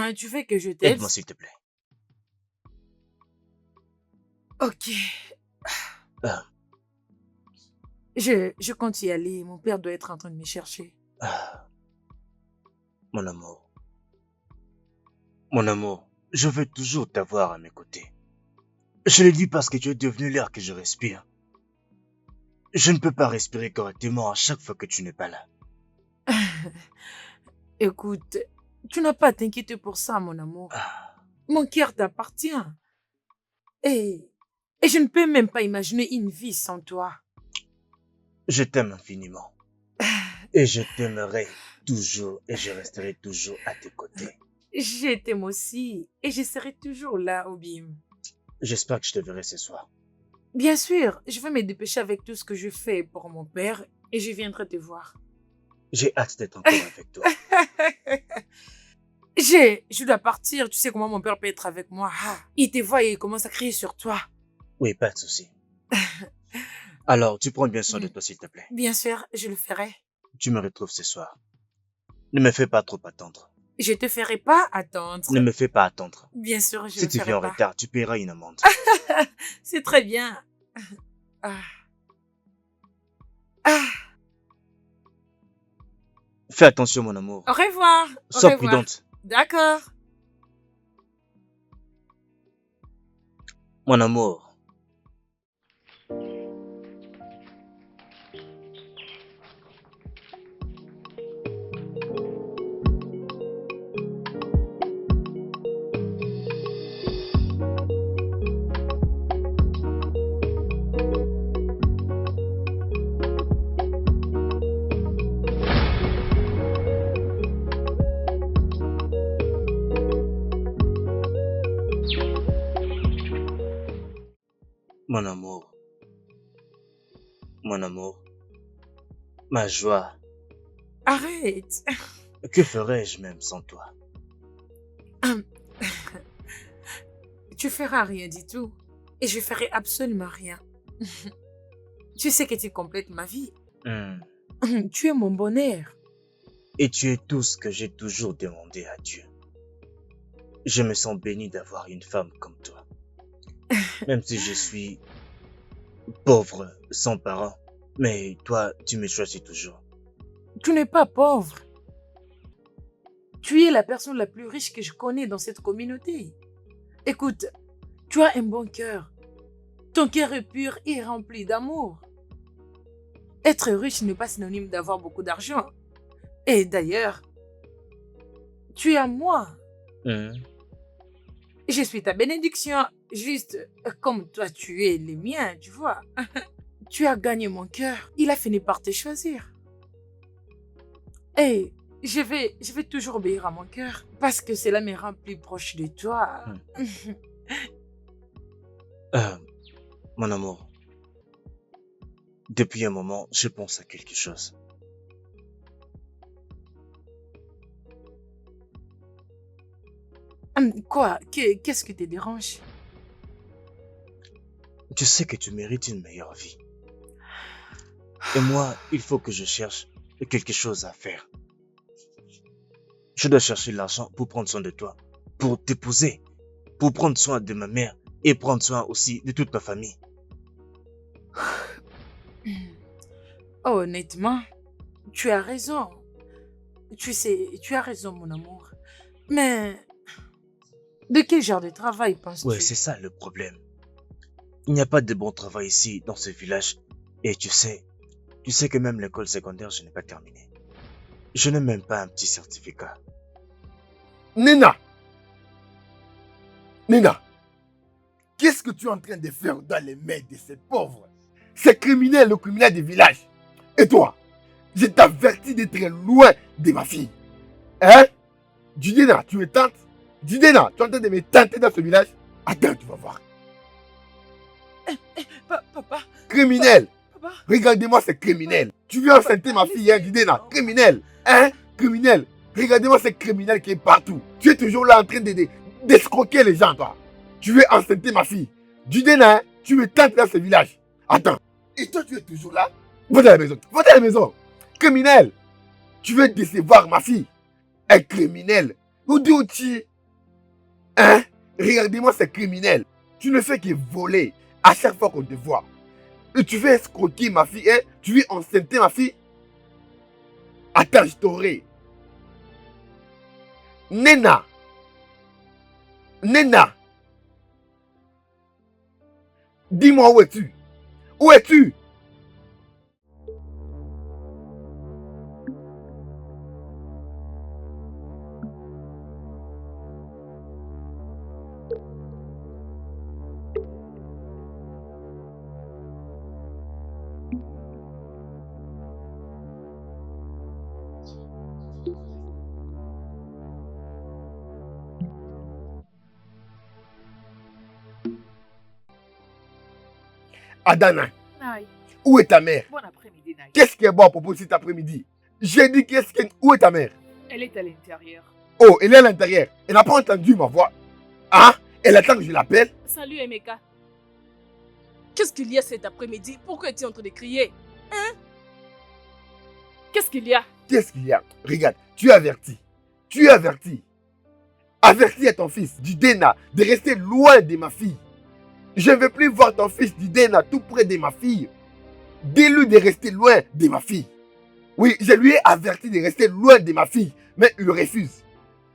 hein, tu veux que je t'aide? Aide-moi s'il te plaît. Ok, Ah, je compte y aller. Mon père doit être en train de me chercher. ah, mon amour. Mon amour, je veux toujours t'avoir à mes côtés. Je le dis parce que tu es devenu l'air que je respire. Je ne peux pas respirer correctement à chaque fois que tu n'es pas là. Écoute, tu n'as pas à t'inquiéter pour ça, mon amour. Ah, Mon cœur t'appartient. Et, et je ne peux même pas imaginer une vie sans toi. je t'aime infiniment. Et je t'aimerai toujours et je resterai toujours à tes côtés. Je t'aime aussi et je serai toujours là, Obim. J'espère que je te verrai ce soir. Bien sûr, je vais me dépêcher avec tout ce que je fais pour mon père et je viendrai te voir. J'ai hâte d'être encore avec toi. Je dois partir. Tu sais comment mon père peut être avec moi. Ah, il te voit et il commence à crier sur toi. Oui, pas de souci. Alors, tu prends bien soin de toi, s'il te plaît. Bien sûr, je le ferai. Tu me retrouves ce soir. Ne me fais pas trop attendre. Je te ferai pas attendre. Ne me fais pas attendre. Bien sûr, je Si le tu ferai viens en pas. retard, tu paieras une amende. C'est très bien. Ah. Ah. Fais attention, mon amour. Au revoir. Au Sois revoir. prudente. D'accord. Mon amour. Mon amour. Mon amour. Ma joie. Arrête. Que ferais-je même sans toi? Tu feras rien du tout. Et je ferai absolument rien. Tu sais que tu complètes ma vie. Hmm. Tu es mon bonheur. Et tu es tout ce que j'ai toujours demandé à Dieu. Je me sens béni d'avoir une femme comme toi. Même si je suis pauvre, sans parents. Mais toi, tu me choisis toujours. Tu n'es pas pauvre. Tu es la personne la plus riche que je connais dans cette communauté. Écoute, tu as un bon cœur. Ton cœur est pur et rempli d'amour. Être riche n'est pas synonyme d'avoir beaucoup d'argent. Et d'ailleurs, tu es à moi. Hmm. Je suis ta bénédiction, juste comme toi tu es le mien, tu vois. Tu as gagné mon cœur. Il a fini par te choisir. Et je vais toujours obéir à mon cœur parce que cela me rend plus proche de toi. Mon amour. Depuis un moment, je pense à quelque chose. Quoi? Qu'est-ce qui te dérange? Tu sais que tu mérites une meilleure vie. Et moi, il faut que je cherche quelque chose à faire. Je dois chercher l'argent pour prendre soin de toi, pour t'épouser, pour prendre soin de ma mère et prendre soin aussi de toute ma famille. Honnêtement, tu as raison. Tu sais, tu as raison, mon amour. Mais de quel genre de travail Ouais, penses-tu? c'est ça le problème. Il n'y a pas de bon travail ici, dans ce village. Et tu sais que même l'école secondaire, je n'ai pas terminé. Je n'ai même pas un petit certificat. Nina! Nina! Qu'est-ce que tu es en train de faire dans les mains de ces pauvres? Ces criminels, le criminel du village. Et toi? Je t'avertis d'être loin de ma fille. Hein? Judena, tu me tentes? Judena, tu es en train de me tenter dans ce village? Attends, tu vas voir. Papa, Criminel! papa. Regardez-moi ces criminels. Tu viens enceinter ma fille, hein, Judena? Criminel! Hein? Criminel! Regardez-moi ces criminels qui est partout. Tu es toujours là en train d'escroquer les gens, toi. Tu veux enceinter ma fille. Judena, hein, tu me tentes dans ce village. Attends. Et toi, tu es toujours là? Va dans la maison. Va dans la maison. Criminel! Tu veux décevoir ma fille? Un criminel! Nous disons-tu? Hein? Regardez-moi, c'est criminel. Tu ne fais que voler à chaque fois qu'on te voit. Et tu veux escroquer ma fille, hein? Tu veux enceinter ma fille? Attends, je t'aurai. Nena. Nena. Dis-moi où es-tu? Où es-tu? Adana, Naï, où est ta mère? bon après-midi, Naï. Qu'est-ce qui est bon à propos de cet après-midi? J'ai dit où est ta mère? Elle est à l'intérieur. Oh, elle est à l'intérieur. Elle n'a pas entendu ma voix. Hein? Elle attend que je l'appelle. Salut Emeka. Qu'est-ce qu'il y a cet après-midi? Pourquoi es-tu en train de crier? Hein? Qu'est-ce qu'il y a? Qu'est-ce qu'il y a? Regarde, tu es averti. Tu es averti. Avertis à ton fils, Didena, de rester loin de ma fille. Je ne veux plus voir ton fils Didena tout près de ma fille. Dis-lui de rester loin de ma fille. Oui, je lui ai averti de rester loin de ma fille, mais il refuse.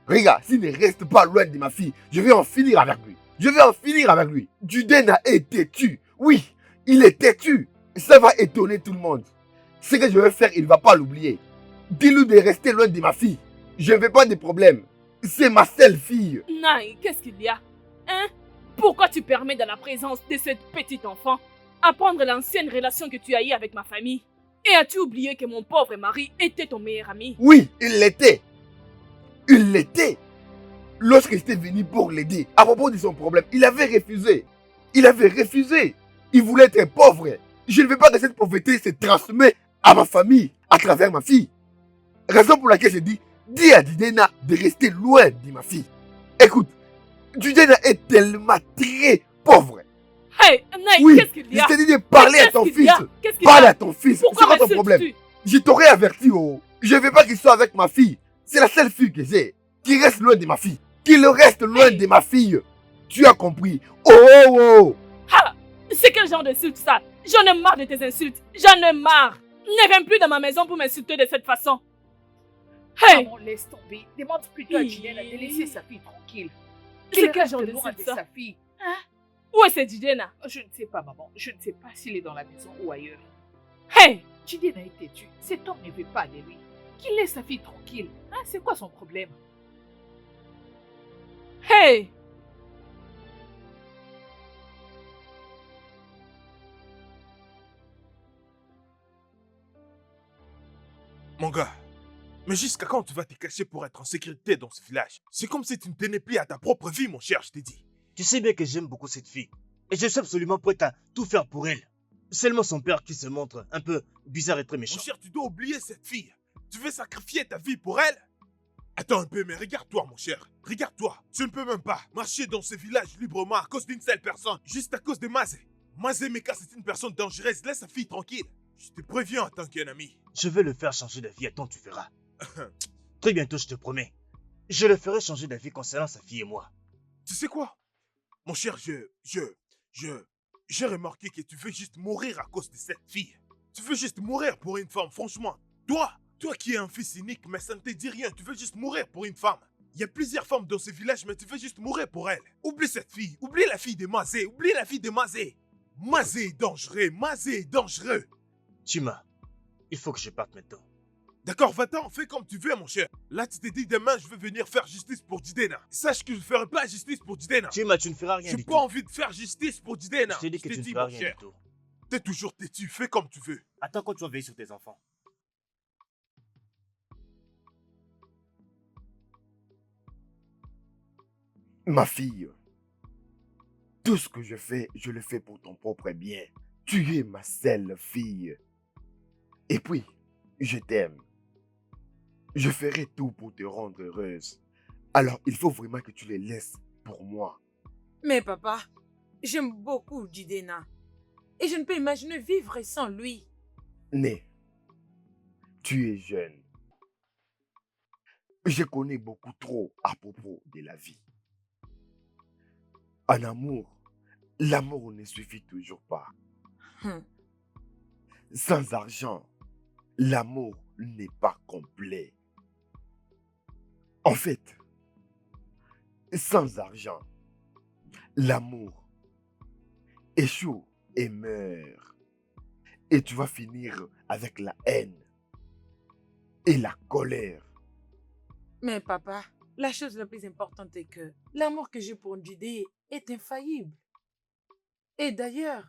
Regarde, s'il ne reste pas loin de ma fille, je vais en finir avec lui. Je vais en finir avec lui. Didena est têtu. Oui, il est têtu. Ça va étonner tout le monde. Ce que je vais faire, il ne va pas l'oublier. Dis-lui de rester loin de ma fille. Je ne veux pas de problème. C'est ma seule fille. Naï, qu'est-ce qu'il y a? Hein? Pourquoi tu permets dans la présence de cette petite enfant apprendre l'ancienne relation que tu as eue avec ma famille? Et as-tu oublié que mon pauvre mari était ton meilleur ami? Oui, il l'était. Il l'était. Lorsque j'étais venu pour l'aider à propos de son problème, il avait refusé. Il avait refusé. Il voulait être pauvre. Je ne veux pas que cette pauvreté se transmette à ma famille à travers ma fille. Raison pour laquelle je dis à Didena de rester loin de ma fille. Écoute, Didena est tellement très pauvre. Hey, Naï, Oui, qu'est-ce qu'il y je a? t'ai dit de parler à Qu'est-ce ton qu'il fils. y a? Qu'est-ce qu'il y Parle a? à ton fils. C'est Pourquoi quoi ton problème? m'insultes-tu? Je t'aurais averti, oh. Je ne veux pas qu'il soit avec ma fille. C'est la seule fille que j'ai. Qu'il reste loin de ma fille. Qu'il reste loin de ma fille. Tu as compris? Oh, oh, oh. Ah, c'est quel genre d'insulte ça? J'en ai marre de tes insultes. J'en ai marre. Ne viens plus dans ma maison pour m'insulter de cette façon. Hey! Maman, laisse tomber. Demande plutôt à Jidena de laisser sa fille tranquille. C'est Qu'il quel reste genre loin d'insulte de ça? sa fille. Où est cette Jidena? Je ne sais pas, maman. Je ne sais pas s'il est dans la maison ou ailleurs. Hey! Jidena est têtu. Cet homme ne veut pas de lui. Qu'il laisse sa fille tranquille. Hein, c'est quoi son problème? Hey! Mon gars, mais jusqu'à quand tu vas te cacher pour être en sécurité dans ce village? C'est comme si tu ne tenais plus à ta propre vie, mon cher, je t'ai dit. Tu sais bien que j'aime beaucoup cette fille. Et je suis absolument prêt à tout faire pour elle. Seulement son père qui se montre un peu bizarre et très Mon méchant. cher, tu dois oublier cette fille. Tu veux sacrifier ta vie pour elle? Attends un peu, mais regarde-toi, mon cher. Regarde-toi. Tu ne peux même pas marcher dans ce village librement à cause d'une seule personne, juste à cause de Mazé. Mazé Meka, c'est une personne dangereuse. Laisse sa fille tranquille. Je te préviens en tant qu'un ami. Je vais le faire changer d'avis, attends, tu verras. Très bientôt, je te promets. Je le ferai changer d'avis concernant sa fille et moi. Tu sais quoi? Mon cher, j'ai remarqué que tu veux juste mourir à cause de cette fille. Tu veux juste mourir pour une femme, franchement. Toi qui es un fils unique, mais ça ne te dit rien, tu veux juste mourir pour une femme. Il y a plusieurs femmes dans ce village, mais tu veux juste mourir pour elle. Oublie cette fille, oublie la fille de Mazé, oublie la fille de Mazé. Mazé est dangereux, Mazé est dangereux. Chima, il faut que je parte maintenant. D'accord, va-t'en, fais comme tu veux, mon cher. Là, tu t'es dit demain, je vais venir faire justice pour Didena. Sache que je ne ferai pas justice pour Didena. Chima, tu ne feras rien J'ai du pas tout. envie de faire justice pour Didena. Je t'ai dit que tu ne dis, feras mon rien cher. du tout. T'es toujours têtu, fais comme tu veux. Attends quand tu vas veiller sur tes enfants. Ma fille, tout ce que je le fais pour ton propre bien. Tu es ma seule fille. Et puis, je t'aime. Je ferai tout pour te rendre heureuse. Alors, il faut vraiment que tu les laisses pour moi. Mais papa, j'aime beaucoup Didena. Et je ne peux imaginer vivre sans lui. Né, tu es jeune. Je connais beaucoup trop à propos de la vie. En amour, l'amour ne suffit toujours pas. Hum. Sans argent, l'amour n'est pas complet. En fait, sans argent, l'amour échoue et meurt. Et tu vas finir avec la haine et la colère. Mais papa, la chose la plus importante est que l'amour que j'ai pour Judé est infaillible. Et d'ailleurs,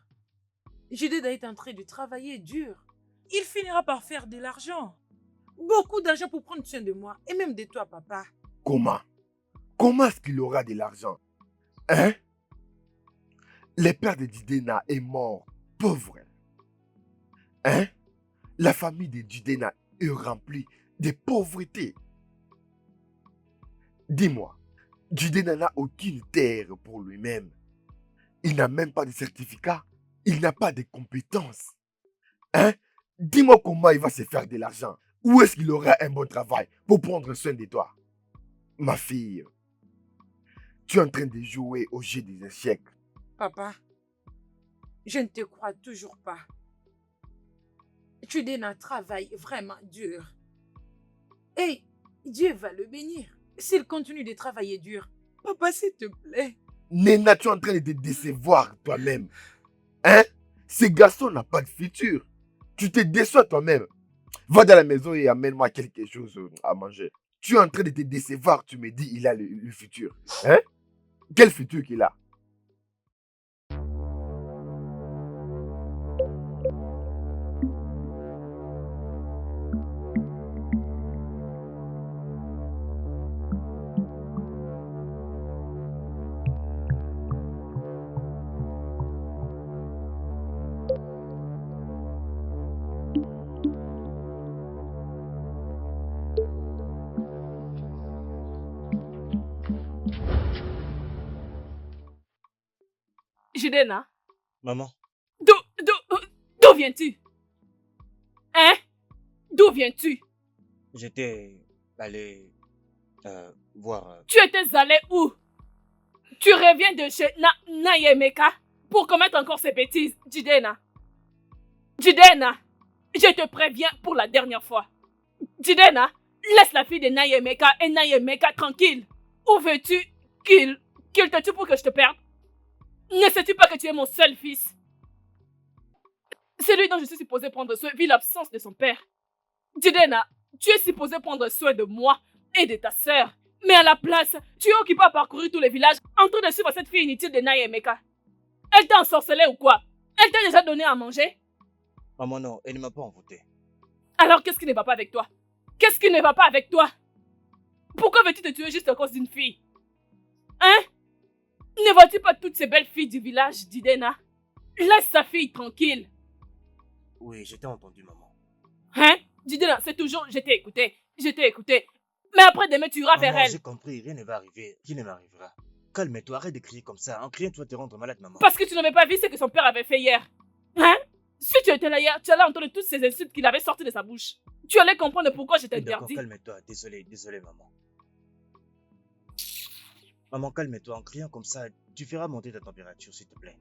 Judé est en train de travailler dur. Il finira par faire de l'argent. Beaucoup d'argent pour prendre soin de moi et même de toi, papa. Comment? Comment est-ce qu'il aura de l'argent? Hein? Le père de Didena est mort, pauvre. Hein? La famille de Didena est remplie de pauvreté. Dis-moi, Didena n'a aucune terre pour lui-même. Il n'a même pas de certificat. Il n'a pas de compétences. Hein? Dis-moi comment il va se faire de l'argent. Où est-ce qu'il aura un bon travail pour prendre soin de toi? Ma fille, tu es en train de jouer au jeu des échecs. Papa, je ne te crois toujours pas. Judena travaille vraiment dur. Et Dieu va le bénir s'il continue de travailler dur. Papa, s'il te plaît. Nena, tu es en train de te décevoir toi-même. Hein? Ce garçon n'a pas de futur. Tu te déçois toi-même. Va dans la maison et amène-moi quelque chose à manger. Tu es en train de te décevoir, tu me dis il a le futur. Hein? Quel futur qu'il a? Judena, Maman, d'où viens-tu? Hein? D'où viens-tu? j'étais allé voir... Tu étais allé où? Tu reviens de chez Nayemeka pour commettre encore ces bêtises, Judena. Judena, je te préviens pour la dernière fois. Judena, laisse la fille de Nayemeka et Nayemeka tranquille. Où veux-tu qu'il te tue pour que je te perde? Ne sais-tu pas que tu es mon seul fils? Celui dont je suis supposé prendre soin vit l'absence de son père. Judena, tu es supposé prendre soin de moi et de ta sœur. Mais à la place, tu es occupé à parcourir tous les villages en train de suivre cette fille inutile de Nayemeka. Elle t'a ensorcelé ou quoi? Elle t'a déjà donné à manger? Maman, non, elle ne m'a pas envoûté. Alors qu'est-ce qui ne va pas avec toi? Qu'est-ce qui ne va pas avec toi? Pourquoi veux-tu te tuer juste à cause d'une fille? Hein? Ne vois-tu pas toutes ces belles filles du village d'Idena? Laisse sa fille tranquille. Oui, je t'ai entendu, maman. Hein? Didena, c'est toujours je t'ai écouté. Je t'ai écouté. Mais après demain, tu iras vers Maman, elle. j'ai compris, rien ne va arriver, rien ne m'arrivera. Calme-toi, arrête de crier comme ça. En criant, tu vas te rendre malade, maman. Parce que tu n'avais pas vu ce que son père avait fait hier. Hein? Si tu étais là hier, tu allais entendre toutes ces insultes qu'il avait sorties de sa bouche. Tu allais comprendre pourquoi je D'accord, t'interdis. calme-toi. Désolé, maman. Maman, calme-toi. En criant comme ça, tu feras monter ta température, s'il te plaît.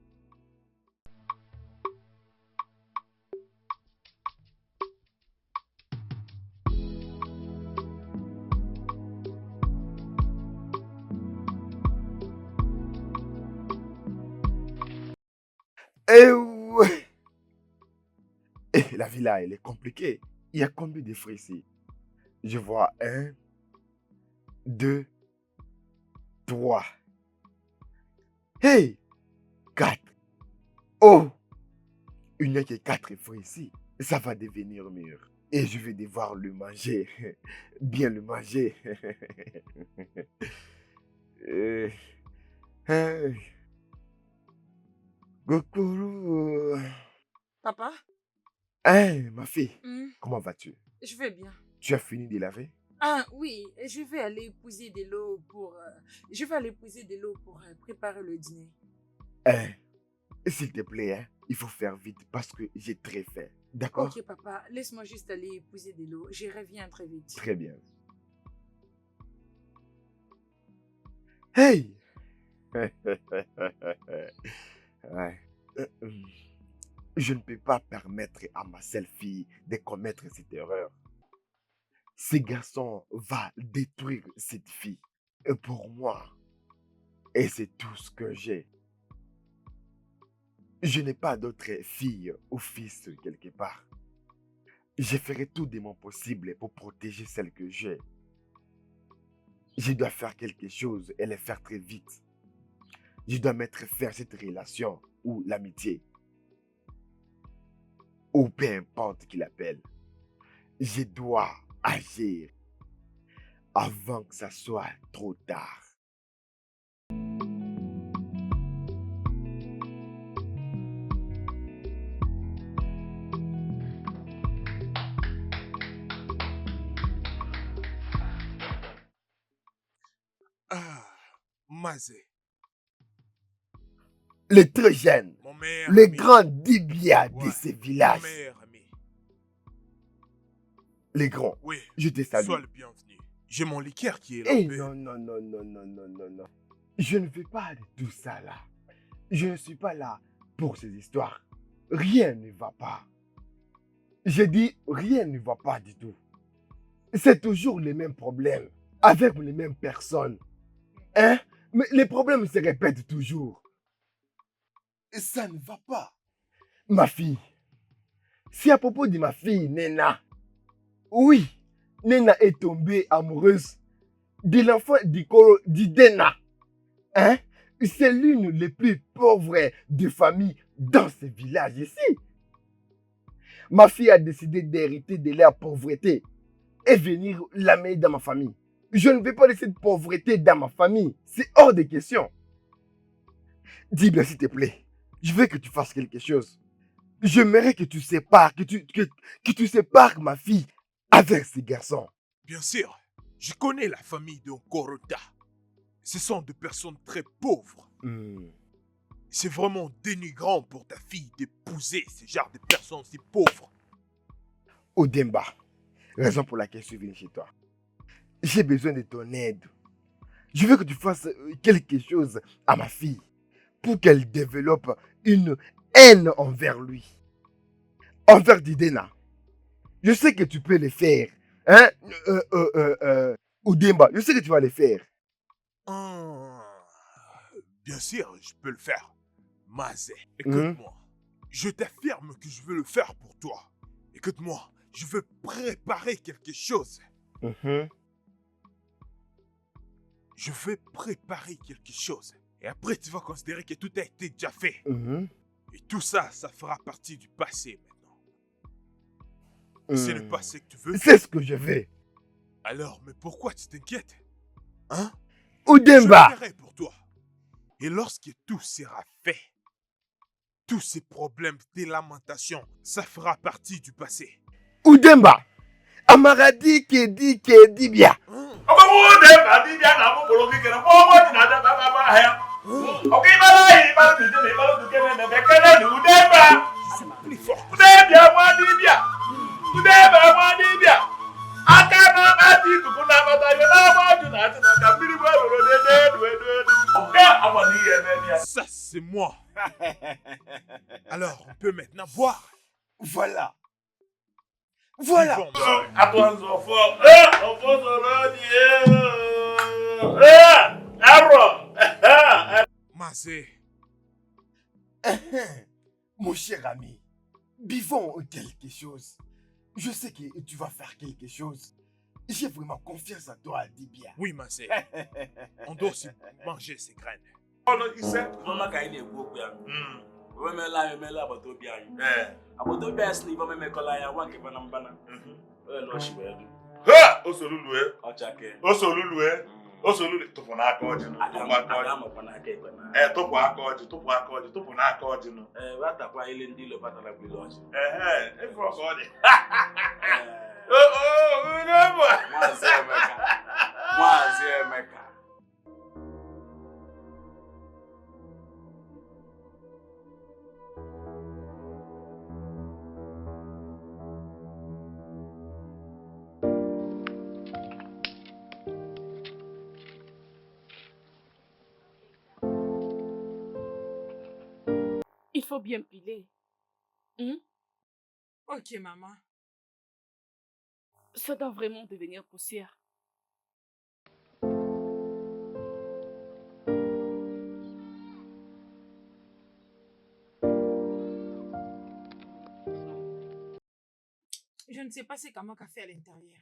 Eh ouais. Eh, la villa, elle est compliquée. Il y a combien de fruits ici? Je vois 1, 2, 3. Hey! 4. Oh! Il n'y a que 4 fruits ici. Ça va devenir mûr. Et je vais devoir le manger. Bien le manger. Eh, hey. Gokoro. Papa, Hey, ma fille, hmm, comment vas-tu? je vais bien. Tu as fini de laver? Ah oui, je vais aller épouser de l'eau pour... préparer le dîner. Hein, s'il te plaît, hein, il faut faire vite parce que j'ai très faim. D'accord? Ok papa, laisse-moi juste aller épouser de l'eau. Je reviens très vite. Très bien. Hey! Ouais. Je ne peux pas permettre à ma seule fille de commettre cette erreur. Ce garçon va détruire cette fille. Et pour moi, et c'est tout ce que j'ai. Je n'ai pas d'autre fille ou fils quelque part. Je ferai tout de mon possible pour protéger celle que j'ai. Je dois faire quelque chose et le faire très vite. Je dois mettre fin à cette relation ou l'amitié. Ou peu importe qui l'appelle. Je dois agir avant que ça soit trop tard. Ah, Mazé, Le très jeune, mon meilleur le ami. grand Dibia de Ouais, ce mon village. meilleur ami. Les grands, Oui, je te salue. sois le bienvenu. J'ai mon liqueur qui est là. Eh non, non, non, non, non, non, non, non. Je ne fais pas de tout ça là. Je ne suis pas là pour ces histoires. Rien ne va pas. J'ai dit rien ne va pas du tout. C'est toujours les mêmes problèmes, avec les mêmes personnes. Hein? Mais les problèmes se répètent toujours. Et ça ne va pas. Ma fille, c'est à propos de ma fille, Nena. Oui, Nena est tombée amoureuse de l'enfant d'Idena. Hein? C'est l'une des plus pauvres des familles dans ce village ici. Ma fille a décidé d'hériter de leur pauvreté et venir l'amener dans ma famille. Je ne vais pas laisser de pauvreté dans ma famille. C'est hors de question. Dis-moi s'il te plaît. Je veux que tu fasses quelque chose. J'aimerais que tu sépares, que tu sépares ma fille avec ce garçon. Bien sûr, je connais la famille de Nkorota. Ce sont des personnes très pauvres. C'est vraiment dénigrant pour ta fille d'épouser ce genre de personnes si pauvres. Odemba, raison pour laquelle je suis venu chez toi. J'ai besoin de ton aide. Je veux que tu fasses quelque chose à ma fille pour qu'elle développe une haine envers lui. Envers Didena. Je sais que tu peux le faire. Hein? Odemba, je sais que tu vas le faire. Bien sûr, je peux le faire. Mazé, écoute-moi. Je t'affirme que je veux le faire pour toi. Écoute-moi, je veux préparer quelque chose. Je vais préparer quelque chose. Et après, tu vas considérer que tout a été déjà fait. Et tout ça, ça fera partie du passé maintenant. Ce n'est pas ce que tu veux. C'est ce que je veux. Alors, mais pourquoi tu t'inquiètes? Hein? Odemba! Je le ferai pour toi. Et lorsque tout sera fait, tous ces problèmes, tes lamentations, ça fera partie du passé. Odemba! Amaradi qui dit bien. Je suis plus fort. Ça, c'est moi. Alors, on peut maintenant boire. Voilà. Voilà. Mazé. Mon cher ami, vivons quelque chose. Je sais que tu vas faire quelque chose. J'ai vraiment confiance en toi, dis bien. Oui, Mazé. On doit aussi manger ces graines. Osolulu tụpụ n'aka ọjị nụ. Tụpụ aka ọjị, tụpụ aka ọjị, tụpụ n'aka ọjị nụ. Watakwa ile ndị ilo batara bụ ile ọjị. Efu ọka ọ dị. Maazị Emeka. faut bien piler. Hein? Ok, maman. Ça doit vraiment devenir poussière. Je ne sais pas ce qu'Amok a fait à l'intérieur.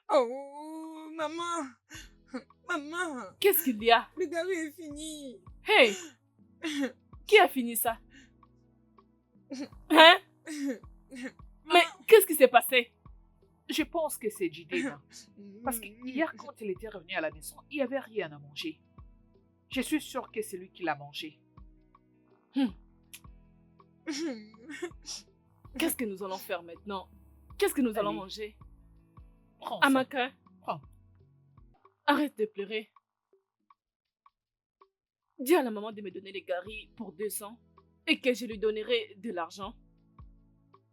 Oh, maman. Maman. Qu'est-ce qu'il y a? Le gari est fini. Hey! Qui a fini ça? Hein? Mais qu'est-ce qui s'est passé? Je pense que c'est Jidena. Parce que hier, quand il était revenu à la maison, il n'y avait rien à manger. Je suis sûre que c'est lui qui l'a mangé. Qu'est-ce que nous allons faire maintenant? Qu'est-ce que nous allons Allez. manger? Prends ça. Amaka, Prends. arrête de pleurer. Dis à la maman de me donner les garis pour 200 et que je lui donnerai de l'argent.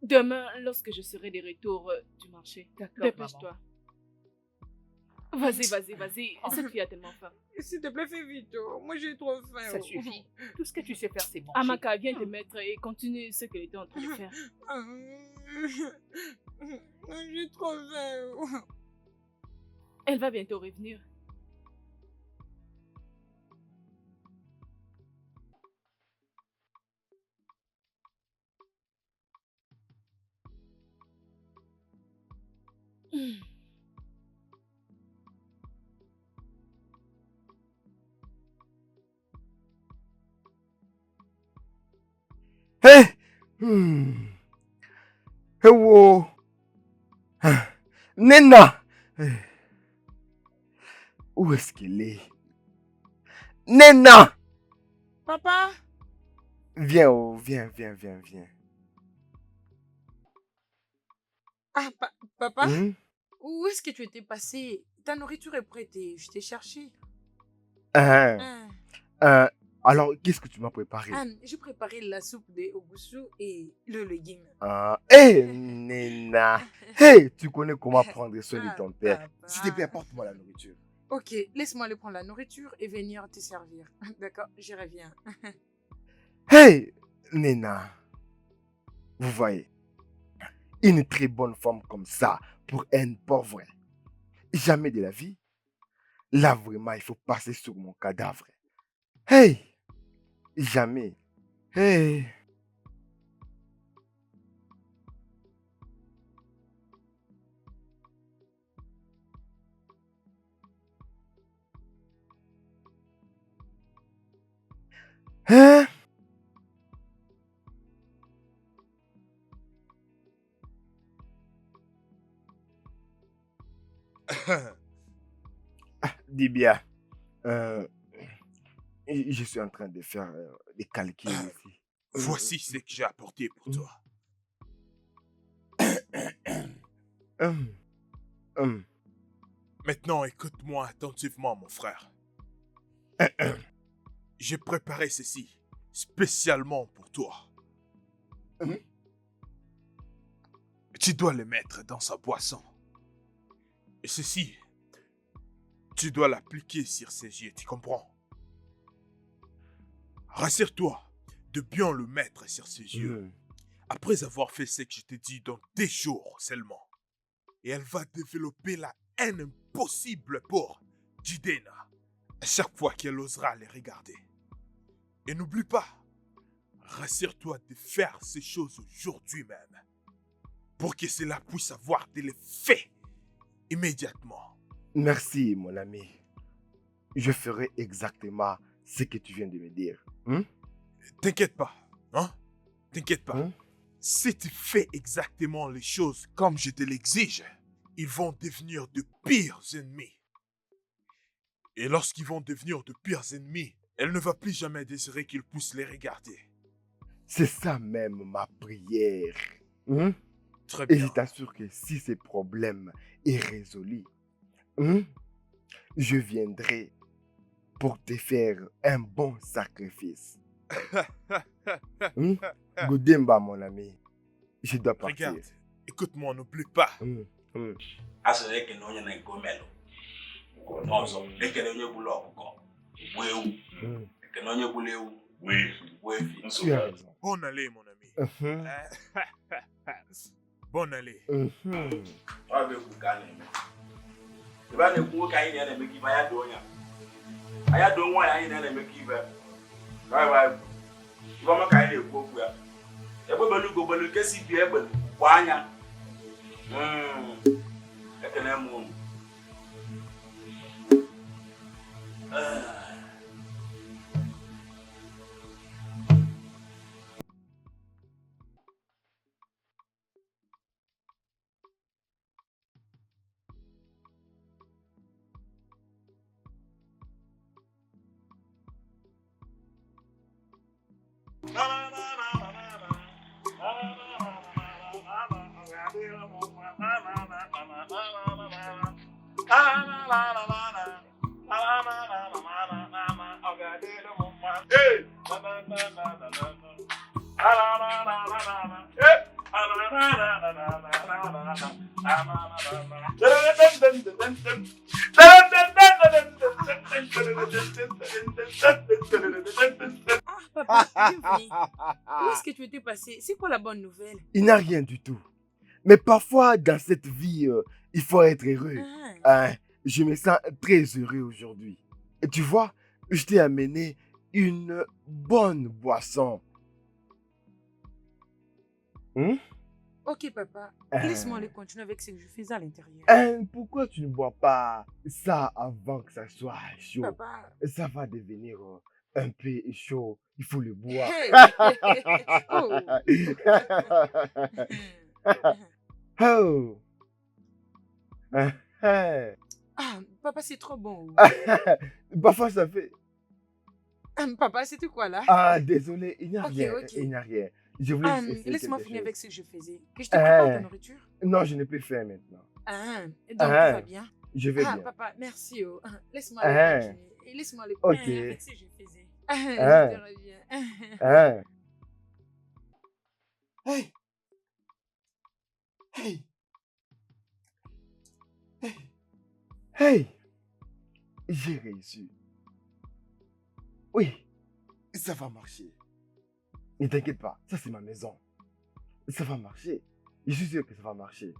Demain, lorsque je serai de retour du marché. D'accord, Dépêche-toi. Vas-y, vas-y, vas-y. Cette fille a tellement faim. S'il te plaît, fais vite. Oh. Moi, j'ai trop faim. Ça oh. suffit. Tout ce que tu sais faire, c'est manger. Amaka, viens te mettre et continue ce qu'elle était en train de faire. J'ai trop faim. oh. Elle va bientôt revenir. Hé! Ewo! Nena! Où est-ce qu'elle est? Nena! Papa? Viens, oh, viens. Ah, papa? Hum? Où est-ce que tu étais passé? Ta nourriture est prête et je t'ai cherché. Ah, Ah, alors, qu'est-ce que tu m'as préparé? j'ai préparé la soupe de ogusu et le légume. Hé, Nena! Hé, tu connais comment prendre soin de ton père. Papa. S'il te plaît, apporte-moi la nourriture. Ok, laisse-moi aller prendre la nourriture et venir te servir. D'accord, je reviens. Hé, Nena! Vous voyez, une très bonne femme comme ça pour un pauvre. Jamais de la vie. Là, vraiment, il faut passer sur mon cadavre. Hey! Jamais. Hey! Hein? Dis bien. Je suis en train de faire des calculs ici. Voici ce que j'ai apporté pour toi. Maintenant, écoute-moi attentivement, mon frère. J'ai préparé ceci spécialement pour toi. Tu dois le mettre dans sa boisson. Et ceci, tu dois l'appliquer sur ses yeux, tu comprends? Rassure-toi de bien le mettre sur ses yeux. Après avoir fait ce que je t'ai dit dans 10 jours seulement. Et elle va développer la haine impossible pour Jidena à chaque fois qu'elle osera les regarder. Et n'oublie pas, rassure-toi de faire ces choses aujourd'hui même pour que cela puisse avoir de l'effet immédiatement. Merci, mon ami. Je ferai exactement ce que tu viens de me dire. T'inquiète pas, hein? T'inquiète pas. Hein? Si tu fais exactement les choses comme je te l'exige, ils vont devenir de pires ennemis. Et lorsqu'ils vont devenir de pires ennemis, elle ne va plus jamais désirer qu'ils puissent les regarder. C'est ça même ma prière. Très Et bien. je t'assure que si ce problème est résolu, je viendrai pour te faire un bon sacrifice. Goudemba, mon ami. Je dois partir. Regarde, écoute-moi, n'oublie pas. Asere que no nyana gomelo. No so, e que no nyebulu okuko. Wewu. Que no nyebulu wefi. Tu as raison. Bonne allée, mon ami. Bonne allée. Wa be ku kan ni. E ba ne ku ka yin na me ki ba ya do nya. Aya do nwa ya yin na me ki ba. Wa. Ko ma ka yin e ku ku ya. E bo belu go belu ke si bi e belu. Wa anya. Ekene mu. Ah, papa, bienvenue. Où est-ce que tu étais passé? C'est quoi la bonne nouvelle? Il n'y a rien du tout. Mais parfois, dans cette vie, il faut être heureux. Je me sens très heureux aujourd'hui. Et tu vois, je t'ai amené une bonne boisson. Ok, papa. Laisse-moi aller continuer avec ce que je faisais à l'intérieur. Pourquoi tu ne bois pas ça avant que ça soit chaud? Papa. Ça va devenir un peu chaud. Il faut le boire. Oh. Oh. Ah, papa, c'est trop bon. Parfois, ça fait... Papa, c'était quoi là? Ah, désolé, il n'y a Ok, rien. ok. Il n'y a rien. Je voulais essayer Laisse-moi quelque finir chose. avec ce que je faisais. Que je te prépare ta nourriture. Non, je ne peux faire maintenant. Donc, tout va bien. Je vais bien. Papa, merci. Laisse-moi aller continuer. Et laisse-moi aller Ok. avec ce que je faisais. Je te reviens. Hey! Hey! Hey! Hey! J'ai réussi. Oui, ça va marcher. Ne t'inquiète pas, ça c'est ma maison. Ça va marcher. Je suis sûr que ça va marcher.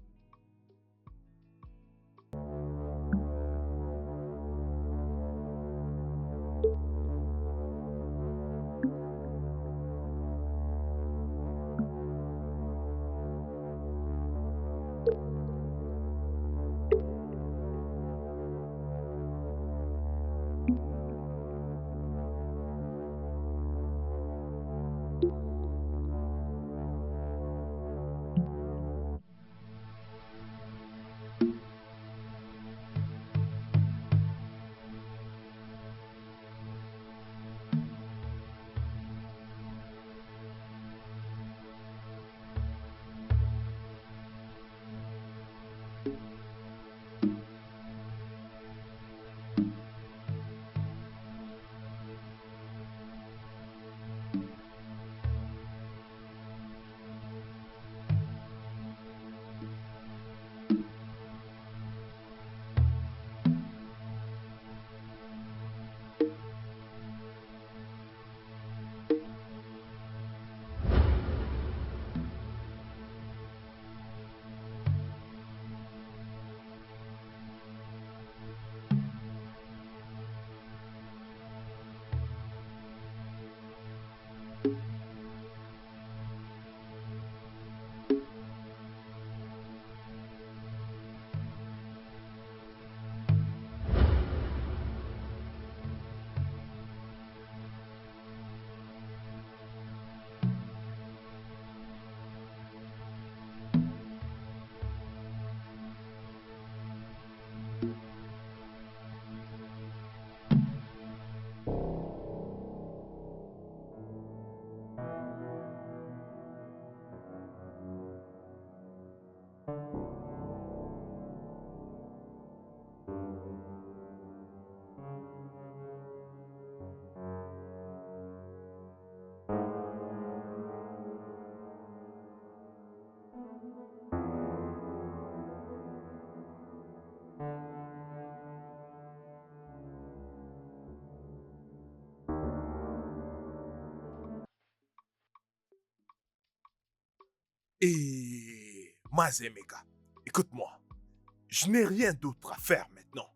Et Mazemeka, écoute-moi. Je n'ai rien d'autre à faire maintenant.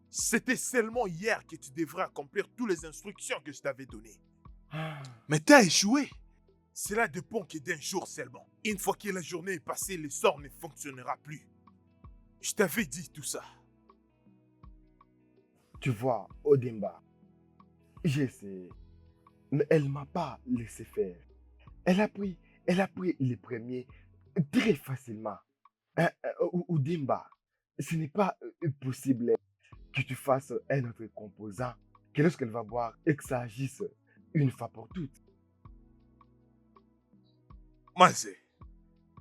C'était seulement hier que tu devrais accomplir toutes les instructions que je t'avais données. Mais t'as échoué. Cela dépend que d'un jour seulement. Une fois que la journée est passée, le sort ne fonctionnera plus. Je t'avais dit tout ça. Tu vois, Odimba, j'ai essayé, mais elle ne m'a pas laissé faire. Elle a pris les premiers très facilement. Odimba, ce n'est pas possible que tu fasses un autre composant que lorsqu'elle va boire et que ça agisse une fois pour toutes. Mazé,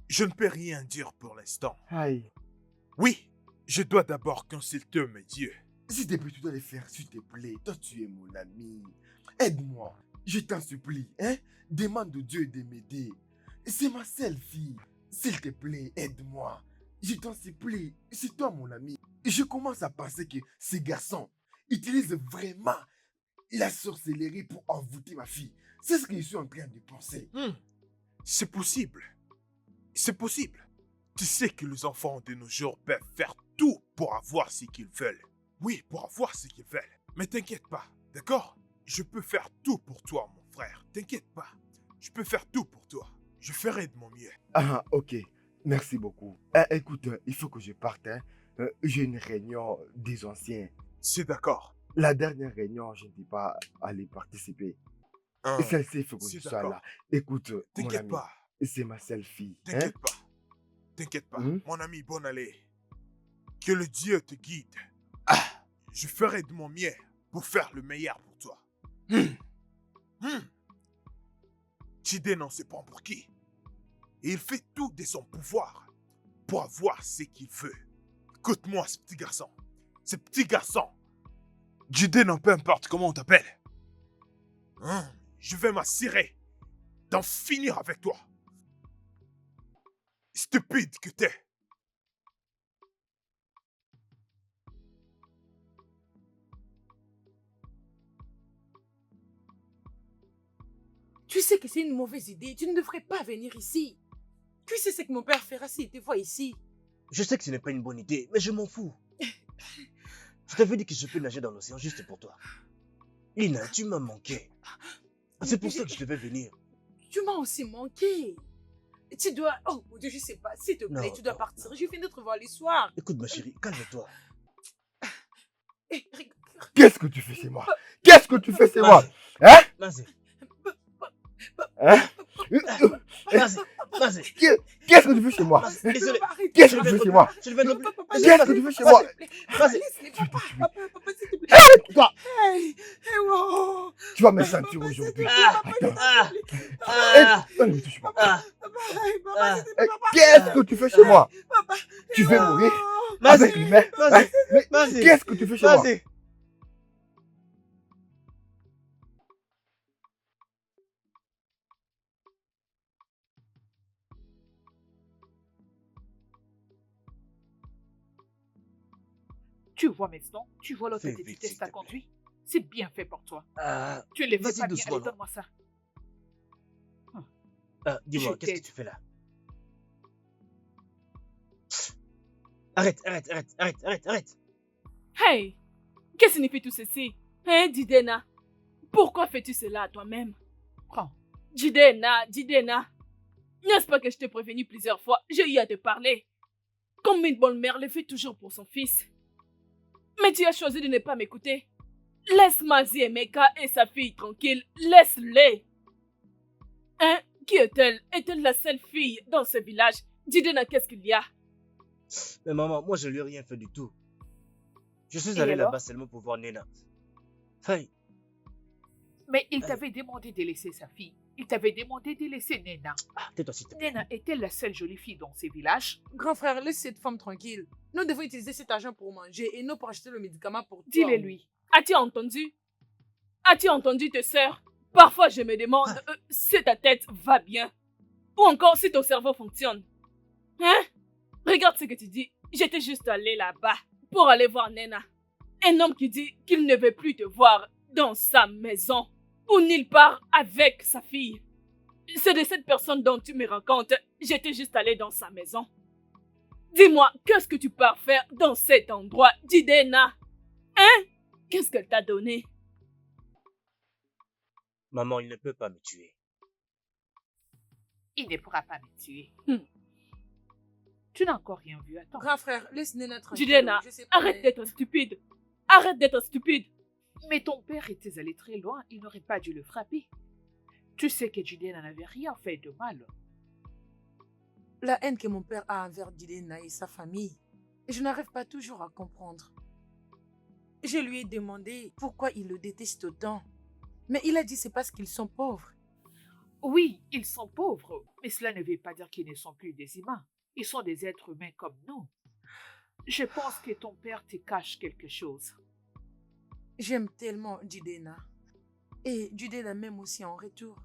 je ne peux rien dire pour l'instant. Aïe. Oui, je dois d'abord consulter mes dieux. S'il te plaît, tu dois le faire, s'il te plaît. Toi, tu es mon ami. Aide-moi. Je t'en supplie. Hein? Demande au Dieu de m'aider. C'est ma seule fille. S'il te plaît, aide-moi. Je t'en supplie. C'est toi, mon ami. Je commence à penser que ces garçons utilisent vraiment la sorcellerie pour envoûter ma fille. C'est ce que je suis en train de penser. C'est possible. C'est possible. Tu sais que les enfants de nos jours peuvent faire tout pour avoir ce qu'ils veulent. Oui, pour avoir ce qu'ils veulent. Mais t'inquiète pas, d'accord? Je peux faire tout pour toi, mon frère. T'inquiète pas. Je peux faire tout pour toi. Je ferai de mon mieux. Ah, ok. Merci beaucoup. Écoute, il faut que je parte. Hein. J'ai une réunion des anciens. C'est d'accord. La dernière réunion, je ne dis pas aller participer. Et celle-ci, il faut que je c'est sois d'accord. là. Écoute, mon T'inquiète ami, pas. c'est ma seule fille. T'inquiète pas. T'inquiète pas. Hmm? Mon ami, bonne allée. Que le Dieu te guide. Je ferai de mon mieux pour faire le meilleur pour toi. Chide n'en se prend pour qui. Et il fait tout de son pouvoir pour avoir ce qu'il veut. Écoute-moi, ce petit garçon. Ce petit garçon. Jiden, peu importe comment on t'appelle. Je vais m'assurer d'en finir avec toi. Stupide que t'es. Tu sais que c'est une mauvaise idée. Tu ne devrais pas venir ici. Tu sais ce que mon père fera s'il te voit ici. Je sais que ce n'est pas une bonne idée, mais je m'en fous. Je t'avais dit que je peux nager dans l'océan juste pour toi. Lina, tu m'as manqué. C'est pour ça que je devais venir. Tu m'as aussi manqué. Tu dois... Oh mon Dieu, je sais pas. S'il te plaît, Non, tu dois non, partir. non. Je viens de te voir le soir. Écoute, ma chérie, calme-toi. Regarde. Qu'est-ce que tu fais chez moi? Qu'est-ce que tu fais chez moi? Hein? Vas-y, Hein? vas-y. Qu'est-ce que tu fais chez moi? Vas-y, désolé. Qu'est-ce que tu fais chez moi? Je vais te Qu'est-ce que tu fais chez moi? Vas-y. Papa, s'il te plaît. Toi, Hey, wow. tu vas me sentir aujourd'hui. Attends. Ne me touche pas. Papa, s'il te plaît, papa. Qu'est-ce que tu fais chez moi? Papa. Tu veux mourir Vas-y. avec l'humain? Vas-y. Hein? Mais Vas-y. qu'est-ce que tu fais chez moi? Vas-y. Tu vois maintenant, tu vois l'autre Fais tête vite, test s'il à te plaît. conduit. C'est bien fait pour toi. Ah, Tu ne le fais vas-y pas bien. doucement, Allez, non. donne-moi ça. dis-moi, Je qu'est-ce que t'aide. tu fais là? Arrête. Hey, que signifie tout ceci? Hein, Jidena? Pourquoi fais-tu cela à toi-même? Prends. Jidena. N'est-ce pas que je t'ai prévenu plusieurs fois? J'ai eu à te parler. Comme une bonne mère le fait toujours pour son fils. Mais tu as choisi de ne pas m'écouter. Laisse Mazi et Meka et sa fille tranquille. Laisse-les. Hein? Qui est-elle? Est-elle la seule fille dans ce village? Jidena, qu'est-ce qu'il y a? Mais maman, moi je lui ai rien fait du tout. Je suis Et allé alors? là-bas seulement pour voir Nena. Hey, Mais il t'avait demandé de laisser sa fille. Il t'avait demandé de laisser Nena. tais-toi s'il te plaît. Nena est-elle la seule jolie fille dans ces villages? Grand frère, laisse cette femme tranquille. Nous devons utiliser cet argent pour manger et non pour acheter le médicament pour toi. Dis-le lui. As-tu entendu? As-tu entendu tes sœurs? Parfois je me demande si ta tête va bien. Ou encore si ton cerveau fonctionne. Hein? Regarde ce que tu dis. J'étais juste allé là-bas pour aller voir Nena. Un homme qui dit qu'il ne veut plus te voir dans sa maison ou nulle part avec sa fille. C'est de cette personne dont tu me racontes. J'étais juste allée dans sa maison. Dis-moi, qu'est-ce que tu pars faire dans cet endroit, Jidena? Hein? Qu'est-ce qu'elle t'a donné? Maman, il ne peut pas me tuer. Il ne pourra pas me tuer. Tu n'as encore rien vu, attends. Grand frère, laisse Nena tranquille. Jidena, Je sais pas, arrête d'être stupide. Arrête d'être stupide. Mais ton père était allé très loin, il n'aurait pas dû le frapper. Tu sais que Jidena n'avait rien fait de mal. La haine que mon père a envers Jidena et sa famille, je n'arrive pas toujours à comprendre. Je lui ai demandé pourquoi il le déteste autant. Mais il a dit c'est parce qu'ils sont pauvres. Oui, ils sont pauvres, mais cela ne veut pas dire qu'ils ne sont plus des humains. Ils sont des êtres humains comme nous. Je pense que ton père te cache quelque chose. J'aime tellement Jidena. Et Jidena m'aime aussi en retour.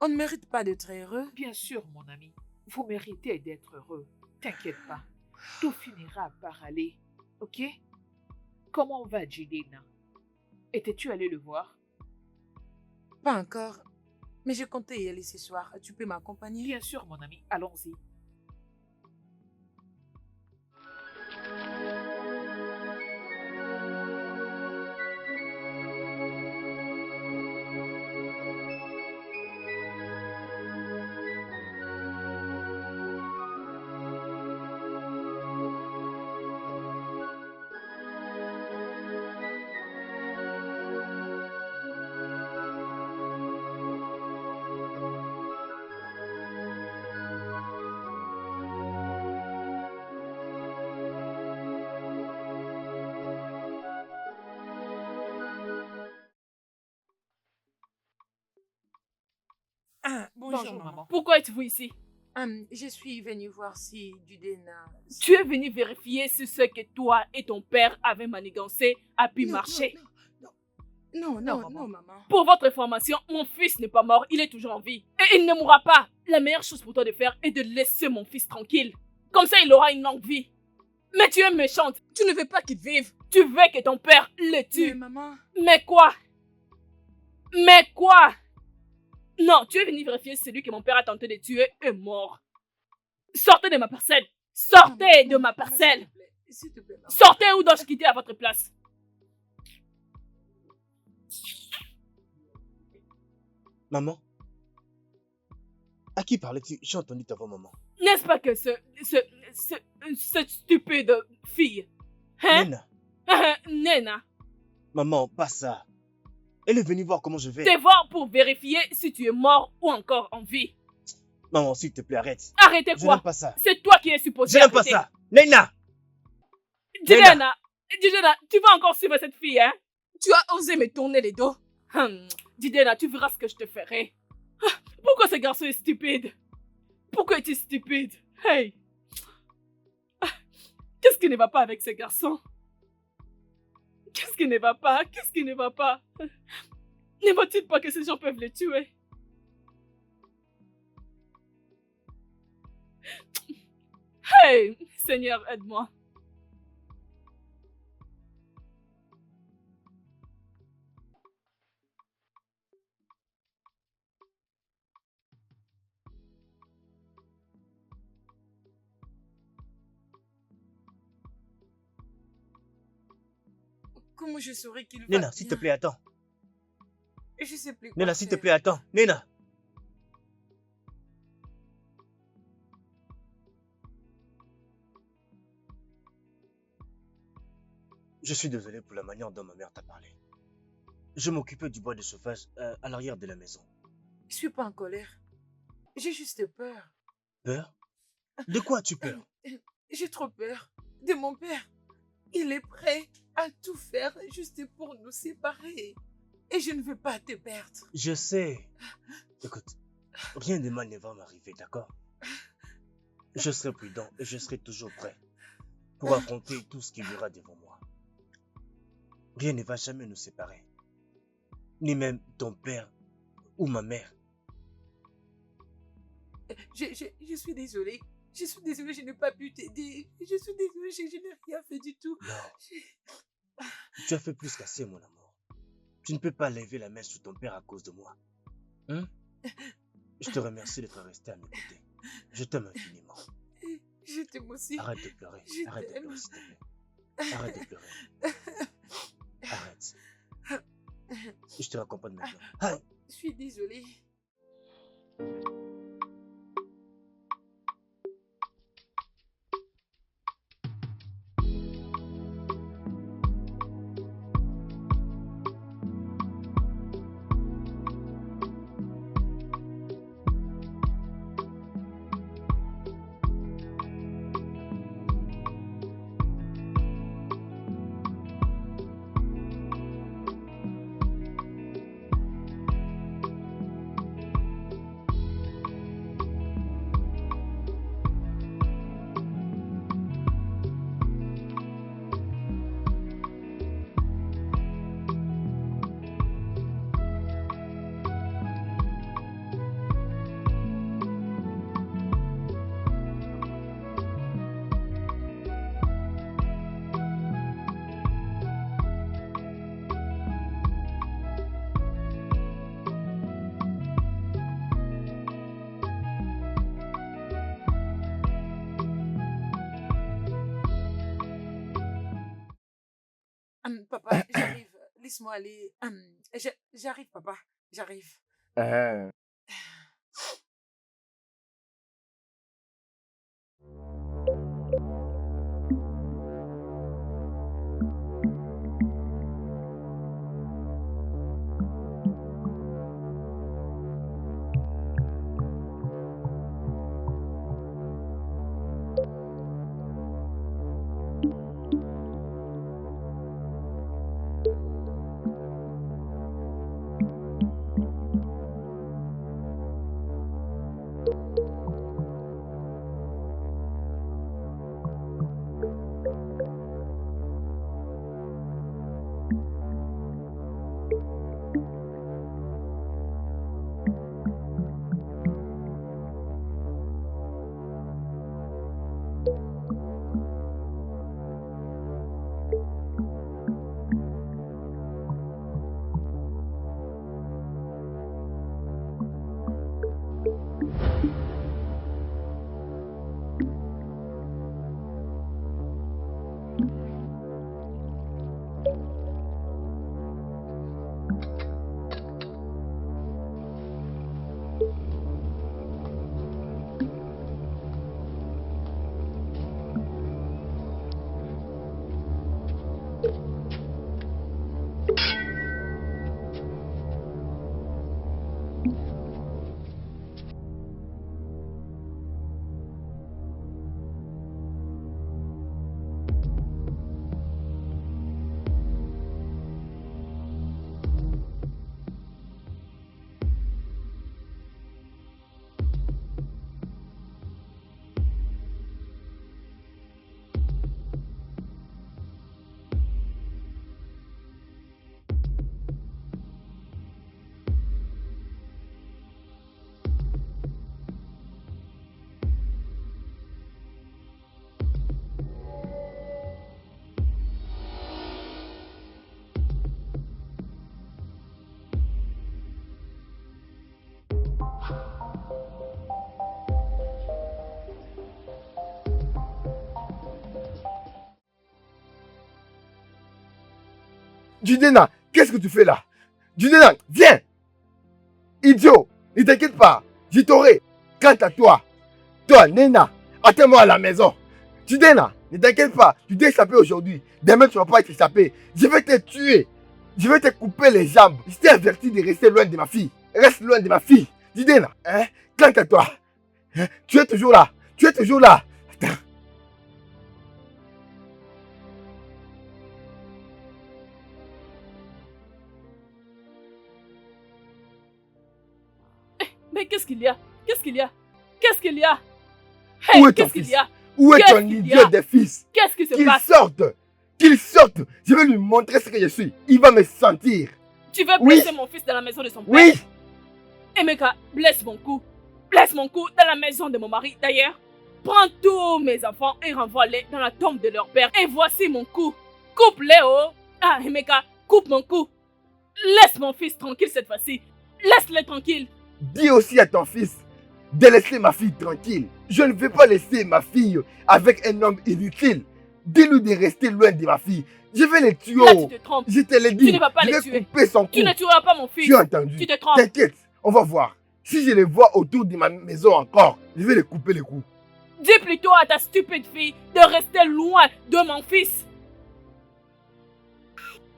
On ne mérite pas d'être heureux. Bien sûr, mon ami, vous méritez d'être heureux. T'inquiète pas, tout finira par aller, ok? Comment va Jidena? Étais-tu allé le voir? Pas encore. Mais je comptais y aller ce soir. Tu peux m'accompagner? Bien sûr, mon ami, allons-y. Ah, bonjour, maman. Pourquoi êtes-vous ici? Je suis venue voir si Jidena... Tu es venu vérifier si ce que toi et ton père avez manigancé a pu marcher. Non, maman. Pour votre information, mon fils n'est pas mort, il est toujours en vie. Et il ne mourra pas. La meilleure chose pour toi de faire est de laisser mon fils tranquille. Comme ça, il aura une longue vie. Mais tu es méchante. Tu ne veux pas qu'il vive. Tu veux que ton père le tue. Mais maman... Mais quoi? Mais quoi? Non, tu es venu vérifier si celui que mon père a tenté de tuer est mort. Sortez de ma parcelle. Sortez de ma parcelle. S'il te plaît, maman. Sortez ou dois-je quitter à votre place? Maman? À qui parlais-tu? J'ai entendu ta voix, maman. N'est-ce pas que cette stupide fille, hein? Nena, Nena, maman, pas ça. Elle est venue voir comment je vais. te voir pour vérifier si tu es mort ou encore en vie. Maman, s'il te plaît, arrête. Arrêtez Je quoi? n'aime pas ça. C'est toi qui es supposé Je n'aime pas arrêter. ça. Nena! Jidena, tu vas encore suivre cette fille, hein? Tu as osé me tourner les dos. Jidena, tu verras ce que je te ferai. Pourquoi ce garçon est stupide? Pourquoi es-tu stupide? Hey! Qu'est-ce qui ne va pas avec ce garçon? Qu'est-ce qui ne va pas? Qu'est-ce qui ne va pas? Ne voit-il pas que ces gens peuvent le tuer? Hey! Seigneur, aide-moi. Comment je saurais qu'il va Nena, s'il te bien? plaît, attends. Je sais plus quoi Nena, s'il te faire. plaît, attends. Nena! Je suis désolé pour la manière dont ma mère t'a parlé. Je m'occupais du bois de chauffage à l'arrière de la maison. Je suis pas en colère. J'ai juste peur. Peur? De quoi as-tu peur? J'ai trop peur de mon père. Il est prêt à tout faire juste pour nous séparer. Et je ne veux pas te perdre. Je sais. Écoute, rien de mal ne va m'arriver, d'accord? Je serai prudent et je serai toujours prêt pour affronter tout ce qu'il y aura devant moi. Rien ne va jamais nous séparer. Ni même ton père ou ma mère. Je suis désolée. Je suis désolée, je n'ai pas pu t'aider. Je suis désolée, je n'ai rien fait du tout. Non. Tu as fait plus qu'assez, mon amour. Tu ne peux pas lever la main sur ton père à cause de moi. Hein? Je te remercie d'être resté à mes côtés. Je t'aime infiniment. Je t'aime aussi. Arrête de pleurer. Je Arrête de t'aime. pleurer, s'il te plaît. Arrête de pleurer. Arrête. Je te raccompagne maintenant. Aïe. Je suis désolée. Papa, j'arrive. Laisse-moi aller. J'arrive, papa. J'arrive. Judena, qu'est-ce que tu fais là? Judena, viens! Idiot, ne t'inquiète pas, je t'aurai. Quant à toi, Nena, attends-moi à la maison. Judena, ne t'inquiète pas, tu t'es échappé aujourd'hui. Demain, tu ne vas pas être échappé. Je vais te tuer. Je vais te couper les jambes. Je t'ai averti de rester loin de ma fille. Reste loin de ma fille. Judena, quant à toi, tu es toujours là. Tu es toujours là. Attends. Mais qu'est-ce qu'il y a? Qu'est-ce qu'il y a? Qu'est-ce qu'il y a? Où Hey, est ton qu'est-ce qu'il fils? y a? Où est Qu'est-ce ton qu'il y idiot a? de fils? Qu'est-ce qui se Qu'il passe? sorte! Qu'il sorte! Je vais lui montrer ce que je suis. Il va me sentir. Tu veux Oui. blesser mon fils dans la maison de son père? Oui! Emeka, blesse mon cou. Blesse mon cou dans la maison de mon mari. D'ailleurs, prends tous mes enfants et renvoie-les dans la tombe de leur père. Et voici mon cou. Coupe-les, oh! Ah, Emeka, coupe mon cou. Laisse mon fils tranquille cette fois-ci. Laisse-le tranquille. dis aussi à ton fils de laisser ma fille tranquille. Je ne vais pas laisser ma fille avec un homme inutile. Dis-lui de rester loin de ma fille. Je vais les tuer. Là, tu te trompes. Je te l'ai dit. Tu ne vas pas je les vais tuer. couper son cou. Tu ne tueras pas mon fils. Tu as entendu? Tu te trompes. T'inquiète, on va voir. Si je les vois autour de ma maison encore, je vais les couper les coups. Dis plutôt à ta stupide fille de rester loin de mon fils.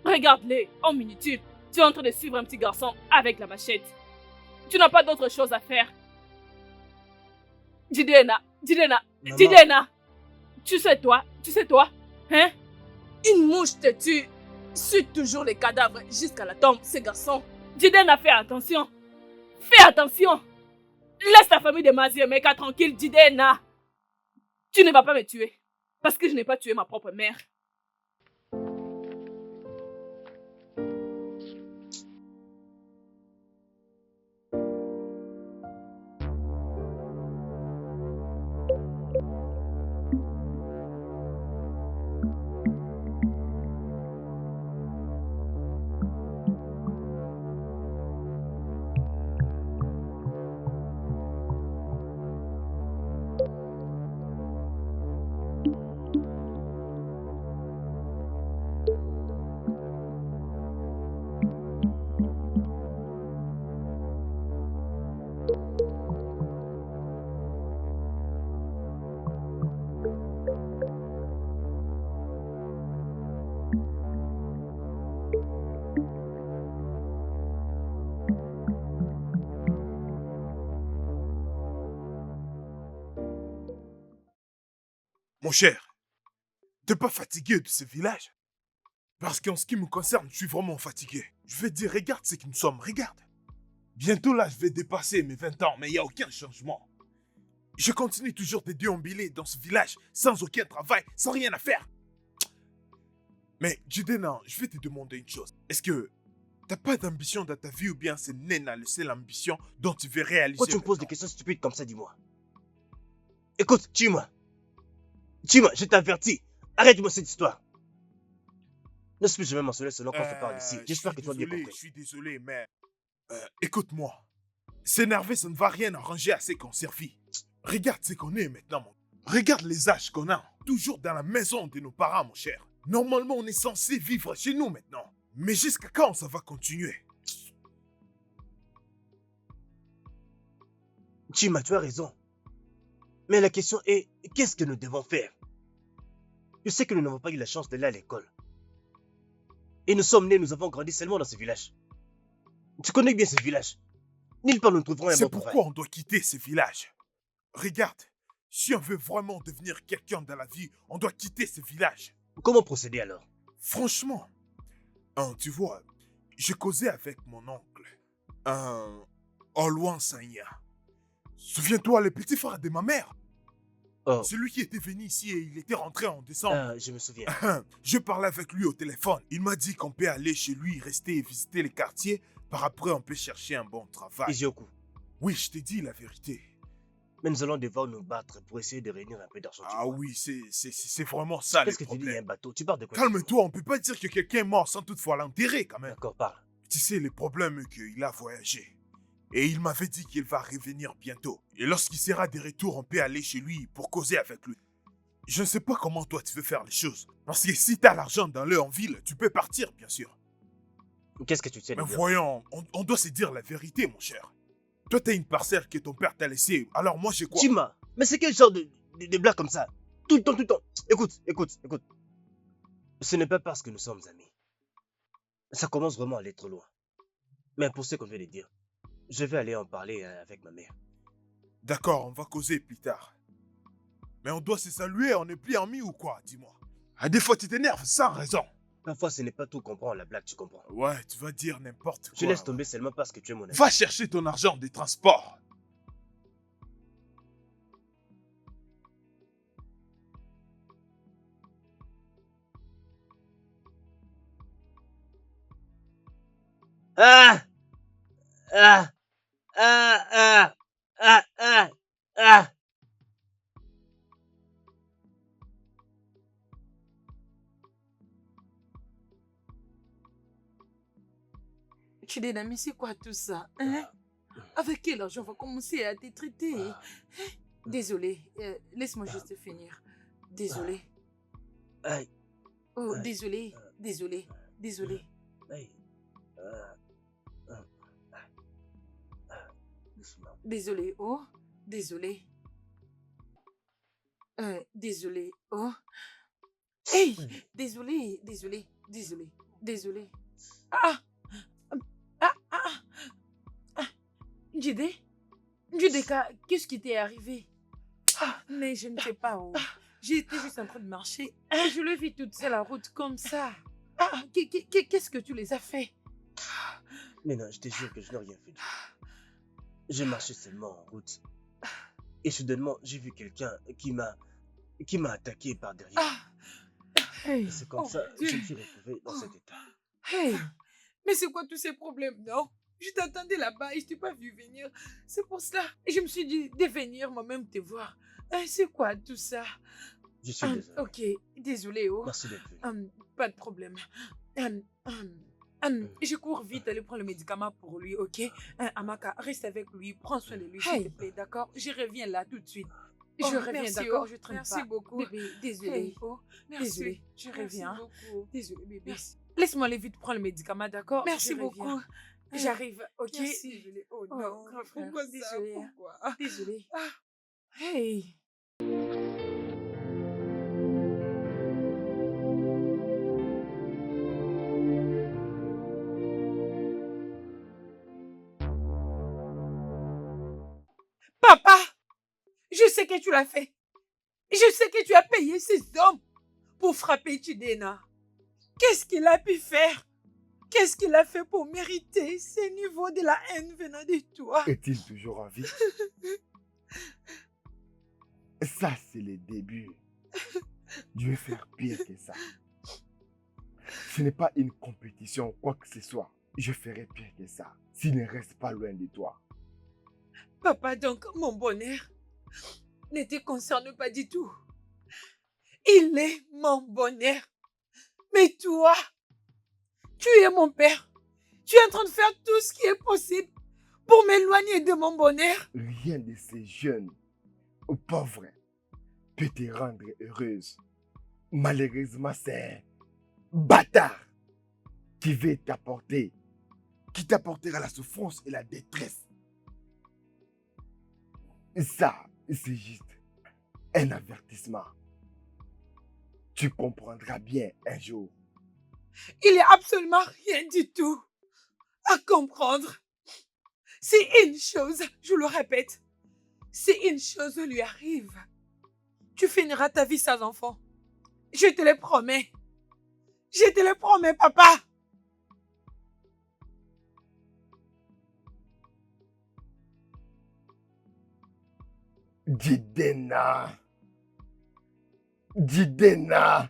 Regarde-les, homme inutile. Tu es en train de suivre un petit garçon avec la machette. Tu n'as pas d'autre chose à faire. Jidena, Maman. Jidena. Tu sais toi, hein? Une mouche te tue. Suis toujours les cadavres jusqu'à la tombe, ces garçons. Jidena, fais attention. Fais attention. Laisse ta famille de Maziemeka tranquille, Jidena. Tu ne vas pas me tuer. Parce que je n'ai pas tué ma propre mère. Mon cher, t'es pas fatigué de ce village? Parce qu'en ce qui me concerne, je suis vraiment fatigué. Je vais te dire, regarde ce que nous sommes, regarde. Bientôt là, je vais dépasser mes 20 ans, mais il n'y a aucun changement. Je continue toujours de déambuler dans ce village, sans aucun travail, sans rien à faire. Mais Jidena, je vais te demander une chose. Est-ce que t'as pas d'ambition dans ta vie ou bien c'est Nena le seul ambition dont tu veux réaliser? Pourquoi tu me poses des questions stupides comme ça, dis-moi? Écoute, tue-moi. Tue-moi, je t'avertis. Arrête-moi cette histoire. Ne suis jamais mentionné selon qu'on se parle ici. J'espère que tu as bien compris. Je suis désolé, mais... écoute-moi. S'énerver, ça ne va rien arranger à ce qu'on servit. Regarde ce qu'on est maintenant, mon... Regarde les âges qu'on a. Toujours dans la maison de nos parents, mon cher. Normalement, on est censé vivre chez nous maintenant. Mais jusqu'à quand ça va continuer? Chima, tu as raison. Mais la question est, qu'est-ce que nous devons faire? Je sais que nous n'avons pas eu la chance d'aller à l'école. Et nous sommes nés, nous avons grandi seulement dans ce village. Tu connais bien ce village. Nulle part nous trouverons un bon C'est travail. pourquoi on doit quitter ce village. Regarde, si on veut vraiment devenir quelqu'un dans la vie, on doit quitter ce village. Comment procéder alors? Franchement, tu vois, je causais avec mon oncle, Olwan Sanya. Souviens-toi, le petit frère de ma mère. Oh, Celui qui était venu ici et il était rentré en décembre. je me souviens. Je parlais avec lui au téléphone. Il m'a dit qu'on peut aller chez lui, rester et visiter les quartiers. Par après, on peut chercher un bon travail. Izioku. Oui, je t'ai dit la vérité. Mais nous allons devoir nous battre pour essayer de réunir un peu d'argent. tu Ah vois. oui, c'est vraiment ça le Qu'est-ce que tu dis, il y a un problème. bateau? Tu parles de quoi? Calme-toi, on peut pas dire que quelqu'un est mort sans toutefois l'enterrer quand même. D'accord, parle. Tu sais, le problème est qu'il a voyagé. Et il m'avait dit qu'il va revenir bientôt. Et lorsqu'il sera de retour, on peut aller chez lui pour causer avec lui. Je ne sais pas comment toi tu veux faire les choses. Parce que si t'as l'argent dans le en ville, tu peux partir, bien sûr. Qu'est-ce que tu sais de Mais dire? voyons, on doit se dire la vérité, mon cher. Toi, t'as une parcelle que ton père t'a laissée. Alors moi, j'ai quoi? Chima, mais c'est quel genre de blague comme ça? Tout le temps, tout le temps. Écoute. Ce n'est pas parce que nous sommes amis. Ça commence vraiment à aller trop loin. Mais pour ce qu'on vient de dire, je vais aller en parler avec ma mère. D'accord, on va causer plus tard. Mais on doit se saluer, on n'est plus amis ou quoi, dis-moi. À des fois, tu t'énerves sans raison. Parfois, ce n'est pas tout comprendre la blague, tu comprends. Ouais, tu vas dire n'importe quoi. Je laisse tomber seulement parce que tu es mon ami. Va chercher ton argent des transports. Ah! Ah! Ah! Ah! Ah! Ah! Ah! Chidena, mais c'est quoi tout ça, hein? Avec quel argent on va commencer à te traiter? Désolé, laisse-moi juste finir. Désolé. Aïe, Oh, aïe, désolé, désolé, désolé. aïe. Doucement. Désolé, oh, désolé. Désolé, oh. Hey, désolé, désolé, désolé, désolé. Ah, ah, ah, ah. Jide, Judeka, qu'est-ce qui t'est arrivé? Mais je ne sais pas où. J'étais juste en train de marcher et je l'ai vu toute seule la route comme ça. Qu'est-ce que tu les as fait? Mais non, je te jure que je n'ai rien fait du tout. J'ai marché seulement en route. Et soudainement, j'ai vu quelqu'un qui m'a attaqué par derrière. Hey, Et c'est comme oh, ça que Dieu. je me suis retrouvé dans cet état. Hey, mais c'est quoi tous ces problèmes, non? Je t'attendais là-bas et je t'ai pas vu venir. C'est pour cela. Et je me suis dit de venir moi-même te voir. C'est quoi tout ça? Je suis désolé. Ok, désolé, oh. Merci d'être venu. Pas de problème. Je cours vite aller prendre le médicament pour lui, ok? Amaka, reste avec lui, prends soin de lui, s'il te plaît, d'accord? Je reviens là tout de suite. Je reviens, merci, d'accord? oh. Je traîne Merci pas. beaucoup. Bébé, désolé. Hey, Oh, merci. désolé, je Merci reviens. beaucoup. Désolé, bébé. Merci. Laisse-moi aller vite prendre le médicament, d'accord? Merci Je reviens. beaucoup. J'arrive, ok? Merci. Désolé. Oh Oh, non, grand frère. pourquoi ça? Désolé. Pourquoi? Désolé. Ah. Hey. Papa, je sais que tu l'as fait. Je sais que tu as payé ces hommes pour frapper Chidena. Qu'est-ce qu'il a pu faire? Qu'est-ce qu'il a fait pour mériter ce niveau de la haine venant de toi? Est-il toujours en vie? Ça, c'est le début. Je vais faire pire que ça. Ce n'est pas une compétition ou quoi que ce soit. Je ferai pire que ça, s'il ne reste pas loin de toi. Papa, donc mon bonheur ne te concerne pas du tout. Il est mon bonheur. Mais toi, tu es mon père. Tu es en train de faire tout ce qui est possible pour m'éloigner de mon bonheur. Rien de ces jeunes ou pauvres peut te rendre heureuse. Malheureusement, c'est un bâtard qui veut t'apporter, qui t'apportera la souffrance et la détresse. Ça, c'est juste un avertissement. Tu comprendras bien un jour. Il n'y a absolument rien du tout à comprendre. Si une chose, je le répète, si une chose lui arrive, tu finiras ta vie sans enfant. Je te le promets. Je te le promets, papa. Jidena. Jidena.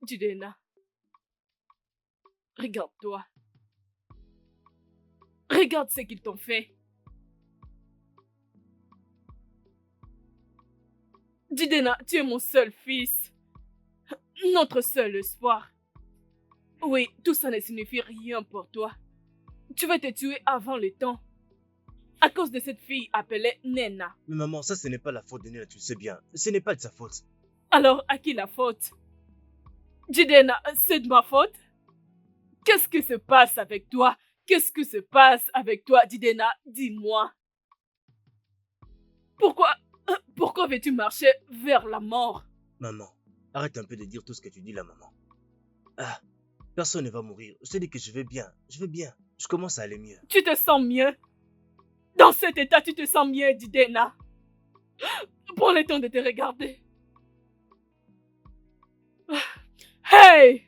Jidena, regarde-toi. Regarde ce qu'ils t'ont fait. Jidena, tu es mon seul fils. Notre seul espoir. Oui, tout ça ne signifie rien pour toi. Tu vas te tuer avant le temps. À cause de cette fille appelée Nena. Mais maman, ça ce n'est pas la faute de Nena, tu le sais bien. Ce n'est pas de sa faute. Alors, à qui la faute? Jidena, c'est de ma faute? Qu'est-ce qui se passe avec toi? Qu'est-ce qui se passe avec toi, Jidena? Dis-moi. Pourquoi veux-tu marcher vers la mort? Maman, arrête un peu de dire tout ce que tu dis là, maman. Ah, personne ne va mourir. Je te dis que je vais bien. Je vais bien. Je commence à aller mieux. Tu te sens mieux? Dans cet état, tu te sens mieux, Jidena? Prends le temps de te regarder. Hey!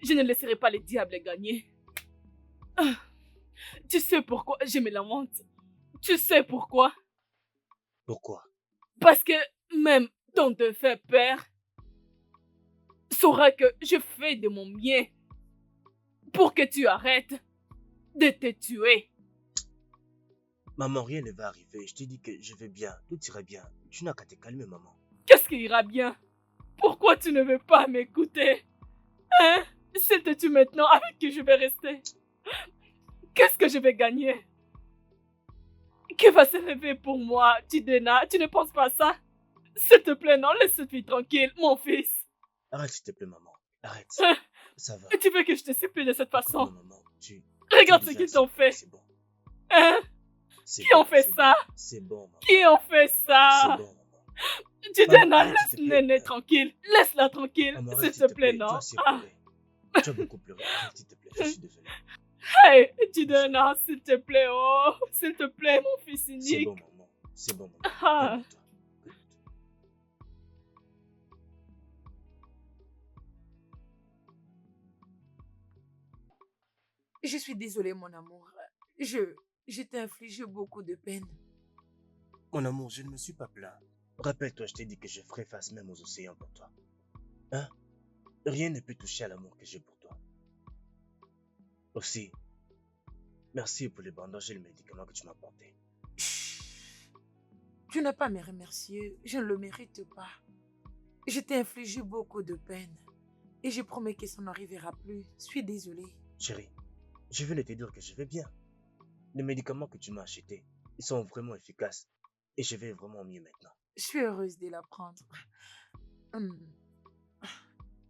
Je ne laisserai pas le diable gagner. Tu sais pourquoi je me lamente? Tu sais pourquoi? Pourquoi? Parce que même ton défunt père saura que je fais de mon mieux pour que tu arrêtes de te tuer. Maman, rien ne va arriver. Je te dis que je vais bien. Tout ira bien. Tu n'as qu'à te calmer, maman. Qu'est-ce qui ira bien? Pourquoi tu ne veux pas m'écouter? Hein? S'il te tue maintenant, avec qui je vais rester? Qu'est-ce que je vais gagner? Qui va se lever pour moi, Tidena? Tu ne penses pas à ça? S'il te plaît, non, laisse cette fille tranquille, mon fils. Arrête, s'il te plaît, maman. Arrête. Hein? Ça va. Et tu veux que je te supplie de cette façon? Écoute-moi, maman. Regarde tu ce es qu'ils déjà t'ont fait. C'est bon. Hein? C'est Qui bon, ont fait c'est ça? bon. C'est bon, maman. Qui ont fait ça? C'est bon, maman. Tidena, Maman, arrête, laisse s'il te plaît. Néné tranquille. Laisse-la tranquille, Maman, s'il arrête, te plaît, Tu non? as assez pleuré. Tu as beaucoup pleuré. Arrête, s'il te plaît. Je suis désolé. Hey, Tidena, s'il te plaît, oh, s'il te plaît, mon fils C'est unique. bon, maman. C'est bon, maman. Ah. Calme-toi. Je suis désolée, mon amour. Je t'ai infligé beaucoup de peine. Mon amour, je ne me suis pas plaint. Rappelle-toi, je t'ai dit que je ferai face même aux océans pour toi. Hein? Rien ne peut toucher à l'amour que j'ai pour toi. Aussi, merci pour les bandages et les médicaments que tu m'as apportés. Tu n'as pas à me remercier. Je ne le mérite pas. Je t'ai infligé beaucoup de peine. Et je promets que ça n'arrivera plus. Je suis désolée. Chérie, je venais te dire que je vais bien. Les médicaments que tu m'as achetés, ils sont vraiment efficaces. Et je vais vraiment mieux maintenant. Je suis heureuse de l'apprendre.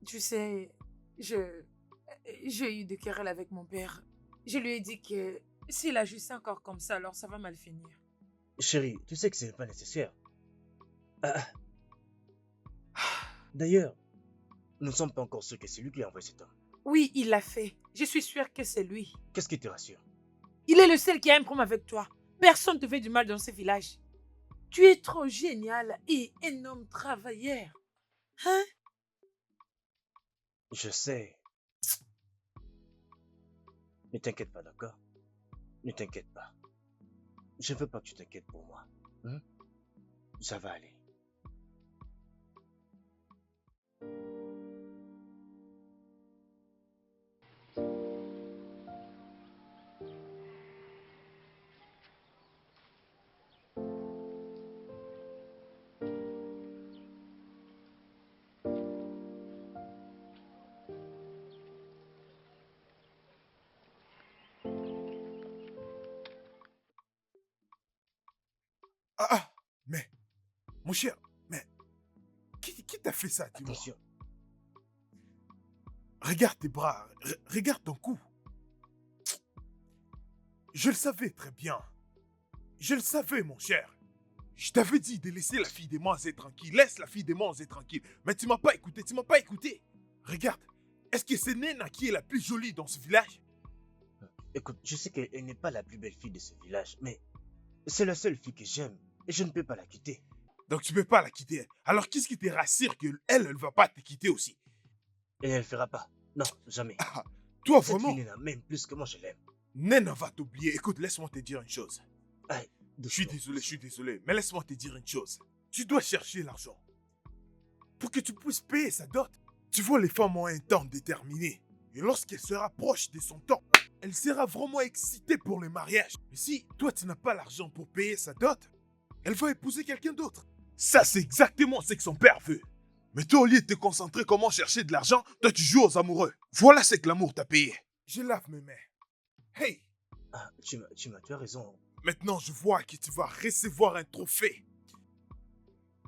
Tu sais, j'ai eu des querelles avec mon père. Je lui ai dit que s'il agissait encore comme ça, alors ça va mal finir. Chérie, tu sais que ce n'est pas nécessaire. D'ailleurs, nous ne sommes pas encore sûrs que c'est lui qui a envoyé cet homme. Oui, il l'a fait. Je suis sûre que c'est lui. Qu'est-ce qui te rassure? Il est le seul qui a un problème avec toi. Personne ne te fait du mal dans ce village. Tu es trop génial et un homme travailleur. Hein? Je sais. Ne t'inquiète pas, d'accord? Ne t'inquiète pas. Je ne veux pas que tu t'inquiètes pour moi. Hein? Ça va aller. Mais, mon cher, mais, qui t'a fait ça, dis-moi? Attention. Regarde tes bras, regarde ton cou. Je le savais très bien. Je le savais, mon cher. Je t'avais dit de laisser la fille des Manzé tranquille. Laisse la fille des Manzé tranquille. Mais tu m'as pas écouté, tu m'as pas écouté. Regarde, est-ce que c'est Nena qui est la plus jolie dans ce village? Écoute, je sais qu'elle n'est pas la plus belle fille de ce village, mais c'est la seule fille que j'aime et je ne peux pas la quitter. Donc tu peux pas la quitter. Alors qu'est-ce qui te rassure qu'elle, elle va pas te quitter aussi? Et elle ne le fera pas. Non, jamais. Ah, toi, Cette vraiment? fille Nena m'aime plus que moi je l'aime. Nena va t'oublier. Écoute, laisse-moi te dire une chose. Aïe, Je suis désolé, mais laisse-moi te dire une chose. Tu dois chercher l'argent. Pour que tu puisses payer sa dot. Tu vois, les femmes ont un temps déterminé. Et lorsqu'elle se rapproche de son temps, elle sera vraiment excitée pour le mariage. Mais si toi, tu n'as pas l'argent pour payer sa dot, elle va épouser quelqu'un d'autre. Ça, c'est exactement ce que son père veut. Mais toi, au lieu de te concentrer comment chercher de l'argent, toi, tu joues aux amoureux. Voilà ce que l'amour t'a payé. Je lave mes mains. Hey! Ah, tu as raison. Maintenant, je vois que tu vas recevoir un trophée.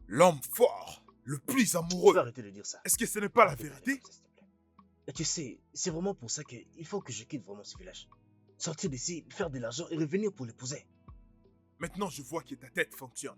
L'homme fort, le plus Tu peux amoureux. arrêter de dire ça. Est-ce que ce n'est pas la Arrête de parler vérité? comme ça, s'il te plaît. Et tu sais, c'est vraiment pour ça qu'il faut que je quitte vraiment ce village. Sortir d'ici, faire de l'argent et revenir pour l'épouser. Maintenant, je vois que ta tête fonctionne.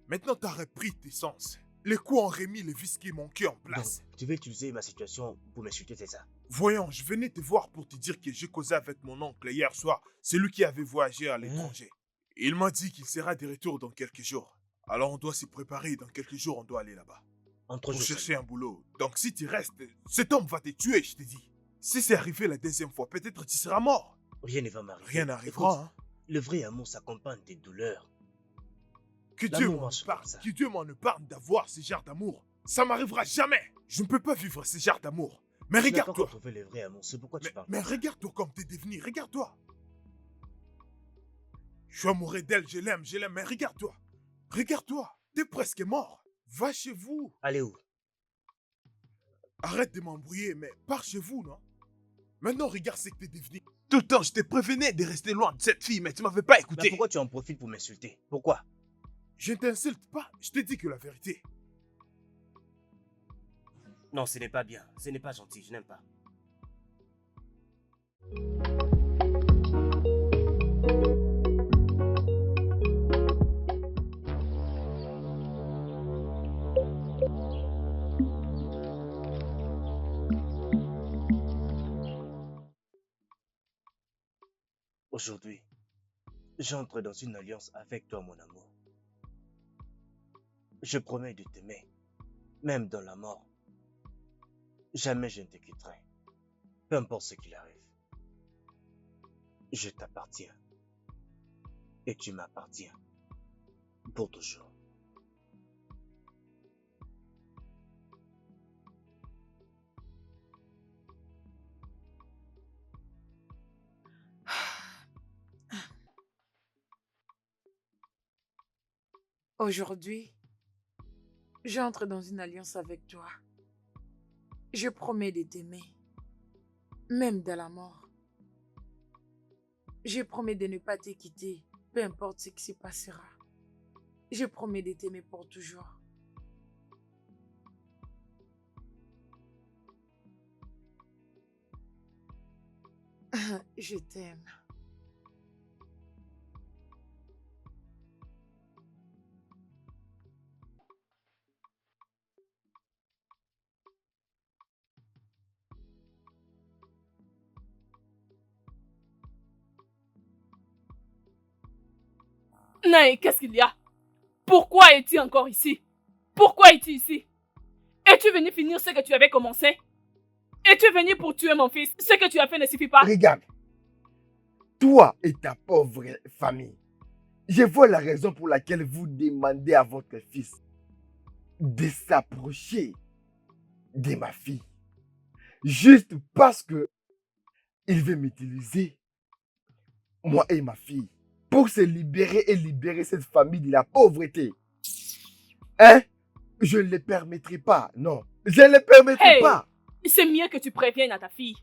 Maintenant, tu as repris tes sens. Les coups ont remis le vice qui manquait en place. Donc, tu veux utiliser ma situation pour m'insulter, c'est ça? Voyons, je venais te voir pour te dire que j'ai causé avec mon oncle hier soir, celui qui avait voyagé à l'étranger. Il m'a dit qu'il sera de retour dans quelques jours. Alors on doit s'y préparer, dans quelques jours on doit aller là-bas. En 3 Pour jours chercher seulement. un boulot. Donc si tu restes, cet homme va te tuer, je te dis. Si c'est arrivé la deuxième fois, peut-être tu seras mort. Rien ne va m'arriver. Rien n'arrivera, Écoute, hein. le vrai amour s'accompagne des douleurs. Que Dieu L'amour m'en marche épargne, comme ça. que Dieu m'en épargne d'avoir ce genre d'amour. Ça m'arrivera jamais. Je ne peux pas vivre ce genre d'amour. Mais Tu n'as pas encore regarde-toi. trouvé le vrai amour, c'est pourquoi tu parles. Mais regarde-toi comme t'es devenu, regarde-toi. Je suis amoureux d'elle, je l'aime, mais regarde-toi. Regarde-toi, t'es presque mort. Va chez vous. Allez où? Arrête de m'embrouiller, mais pars chez vous, non? Maintenant, regarde ce que t'es devenu. Tout le temps, je te prévenais de rester loin de cette fille, mais tu m'avais pas Mais écouté. pourquoi tu en profites pour m'insulter? Pourquoi? Je ne t'insulte pas, je te dis que la vérité. Non, ce n'est pas bien. Ce n'est pas gentil, je n'aime pas. Aujourd'hui, j'entre dans une alliance avec toi, mon amour. Je promets de t'aimer, même dans la mort. Jamais je ne te quitterai, peu importe ce qu'il arrive. Je t'appartiens et tu m'appartiens pour toujours. Aujourd'hui, j'entre dans une alliance avec toi. Je promets de t'aimer, même dans la mort. Je promets de ne pas te quitter, peu importe ce qui se passera. Je promets de t'aimer pour toujours. Je t'aime. Naï, qu'est-ce qu'il y a? Pourquoi es-tu encore ici? Pourquoi es-tu ici? Es-tu venu finir ce que tu avais commencé? Es-tu venu pour tuer mon fils? Ce que tu as fait ne suffit pas. Regarde, toi et ta pauvre famille, je vois la raison pour laquelle vous demandez à votre fils de s'approcher de ma fille. Juste parce que il veut m'utiliser, moi et ma fille, pour se libérer et libérer cette famille de la pauvreté. Hein? Je ne le permettrai pas, non. Je ne le permettrai Hey, pas. c'est mieux que tu préviennes à ta fille.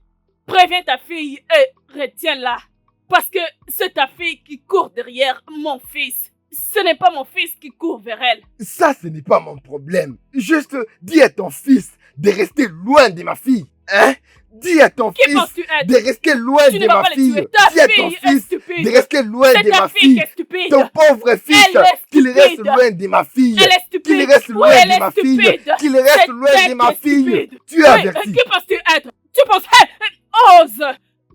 Préviens ta fille et retiens-la. Parce que c'est ta fille qui court derrière mon fils. Ce n'est pas mon fils qui court vers elle. Ça, ce n'est pas mon problème. Juste dis à ton fils de rester loin de ma fille. Hein? Dis à ton Qui fils penses-tu être? de rester loin Tu de ne vas ma pas le fille. tuer. Ta Dis à ton fille est fils stupide. de rester loin C'est de ta ma fille qui fille. est stupide. Ton pauvre fils, Elle est qu'il reste stupide. loin de ma fille. Elle est stupide. Qu'il reste Oui, loin elle de est ma fille. stupide. Qu'il reste Cette loin tête de ma est fille. stupide. Tu es Oui, averti. Qui penses-tu être? Tu penses, ose.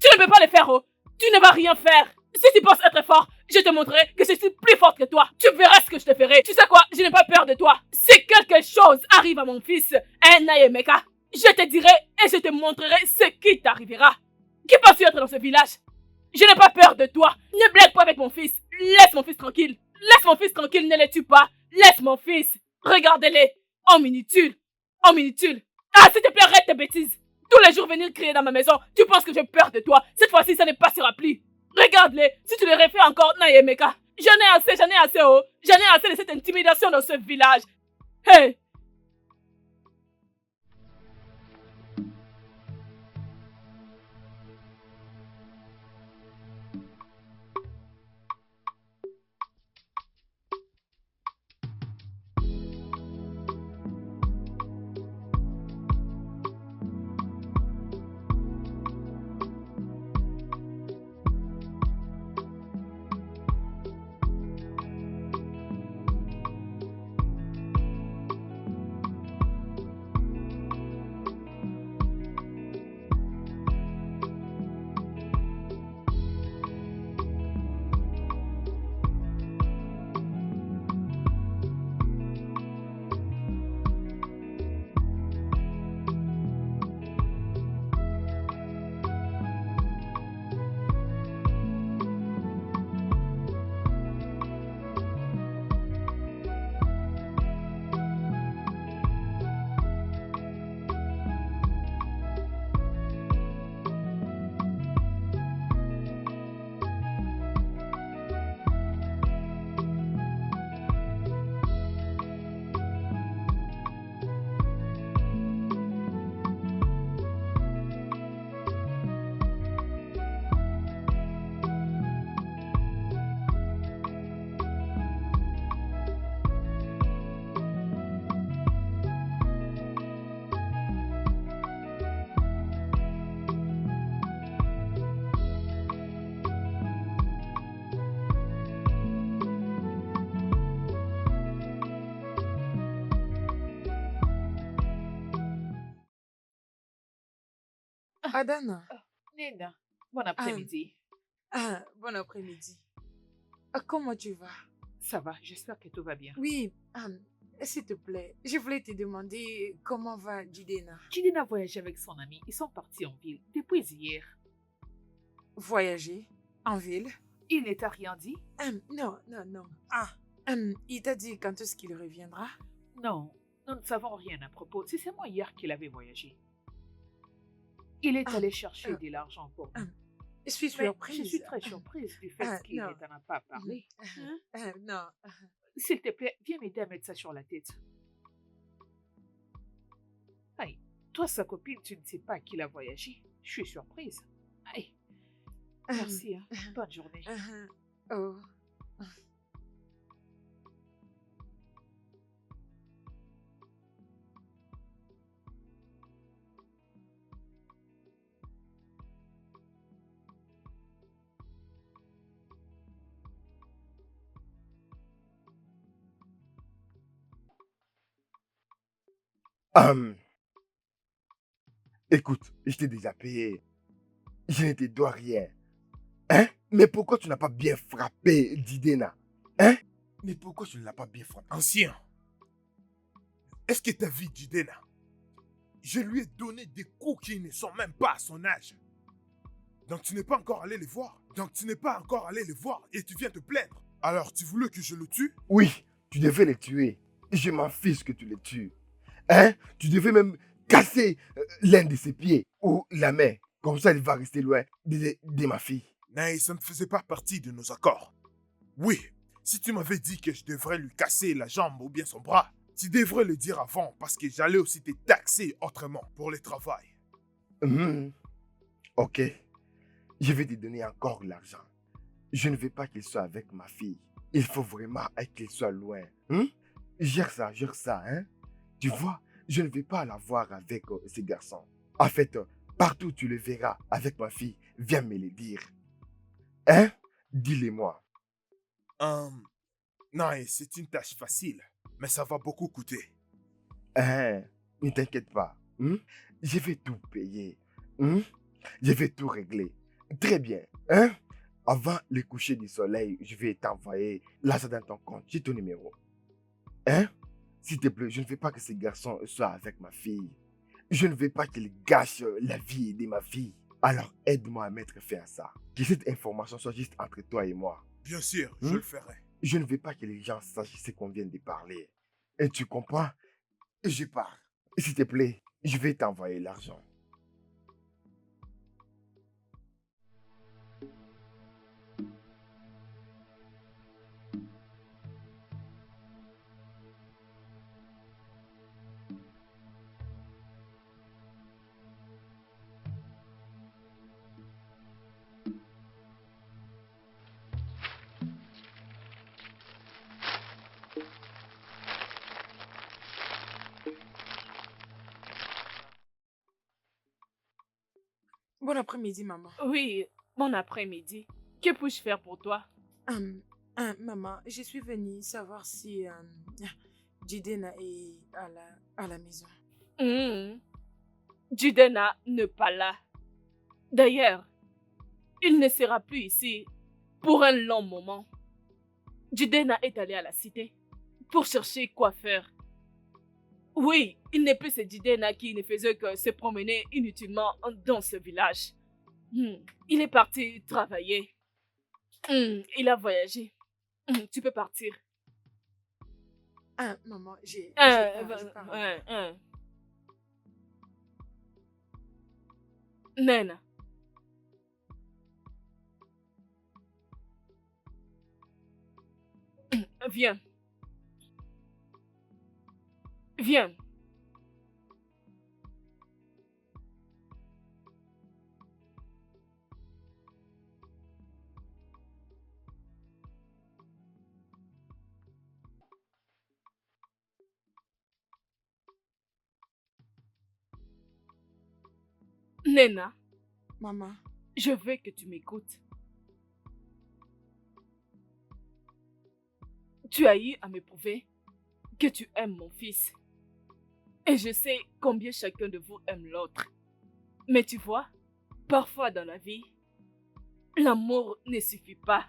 Tu ne peux pas le faire, oh. Tu ne vas rien faire. Si tu penses être fort, je te montrerai que je suis plus forte que toi. Tu verras ce que je te ferai. Tu sais quoi? Je n'ai pas peur de toi. Si quelque chose arrive à mon fils, Nayemeka, je te dirai et je te montrerai ce qui t'arrivera. Qui penses-tu être dans ce village? Je n'ai pas peur de toi. Ne blague pas avec mon fils. Laisse mon fils tranquille. Laisse mon fils tranquille, ne le tue pas. Laisse mon fils. Regardez-les. Homme inutile. Homme inutile. Ah, s'il te plaît, arrête tes bêtises. Tous les jours venir crier dans ma maison. Tu penses que j'ai peur de toi. Cette fois-ci, ça ne passera plus. Regarde-les. Si tu les refais encore, Nayemeka. J'en ai assez, oh. J'en ai assez de cette intimidation dans ce village. Hey. Adana. Nena, bon après-midi. Bon après-midi. Comment tu vas? Ça va, j'espère que tout va bien. Oui, s'il te plaît, je voulais te demander comment va Jidena. Jidena voyage avec son ami. Ils sont partis en ville depuis hier. Voyager en ville? Il ne t'a rien dit? Non. Il t'a dit quand est-ce qu'il reviendra? Non, nous ne savons rien à propos. C'est seulement hier qu'il avait voyagé. Il est allé chercher de l'argent pour nous. Je suis Mais surprise. je suis très surprise du fait qu'il non. ne t'en a pas parlé. Non. S'il te plaît, viens m'aider à mettre ça sur la tête. Aïe, toi, sa copine, tu ne sais pas qu'il a voyagé. Je suis surprise. Aïe. Merci, hein. Bonne journée. Oh. Écoute, je t'ai déjà payé. Je ne te dois rien. Hein? Mais pourquoi tu n'as pas bien frappé Jidena? Hein? Mais pourquoi tu ne l'as pas bien frappé? Ancien, est-ce que t'as vu Jidena? Je lui ai donné des coups qui ne sont même pas à son âge. Donc tu n'es pas encore allé les voir. Et tu viens te plaindre. Alors tu voulais que je le tue? Oui, tu devais les tuer. Je m'en fiche que tu les tues. Hein? Tu devais même casser l'un de ses pieds ou la main. Comme ça, il va rester loin de ma fille. Mais ça ne faisait pas partie de nos accords. Oui, si tu m'avais dit que je devrais lui casser la jambe ou bien son bras, tu devrais le dire avant parce que j'allais aussi te taxer autrement pour le travail. Ok, je vais te donner encore l'argent. Je ne veux pas qu'il soit avec ma fille. Il faut vraiment qu'il soit loin. Gère ça, hein. Tu vois, je ne vais pas la voir avec ces garçons. En fait, partout où tu le verras avec ma fille, viens me le dire. Hein? Dis-le-moi. Non, c'est une tâche facile, mais ça va beaucoup coûter. Ne t'inquiète pas. Je vais tout payer. Je vais tout régler. Très bien. Avant le coucher du soleil, je vais t'envoyer l'argent dans ton compte. J'ai ton numéro. S'il te plaît, je ne veux pas que ces garçons soient avec ma fille. Je ne veux pas qu'ils gâchent la vie de ma fille. Alors aide-moi à mettre fin à ça. Que cette information soit juste entre toi et moi. Bien sûr, je le ferai. Je ne veux pas que les gens sachent ce qu'on vient de parler. Et tu comprends? Je pars. S'il te plaît, je vais t'envoyer l'argent. Bon après-midi, maman. Oui, bon après-midi. Que puis-je faire pour toi? Maman, je suis venue savoir si Jidena est à la maison. Jidena n'est pas là. D'ailleurs, il ne sera plus ici pour un long moment. Jidena est allé à la cité pour chercher quoi faire. Oui, il n'est plus ce Jidena qui ne faisait que se promener inutilement dans ce village. Il est parti travailler. Il a voyagé. Tu peux partir. Maman, je pars. Nena. Viens. Viens. Nena, Maman, je veux que tu m'écoutes. Tu as eu à me prouver que tu aimes mon fils. Et je sais combien chacun de vous aime l'autre. Mais tu vois, Parfois dans la vie, l'amour ne suffit pas.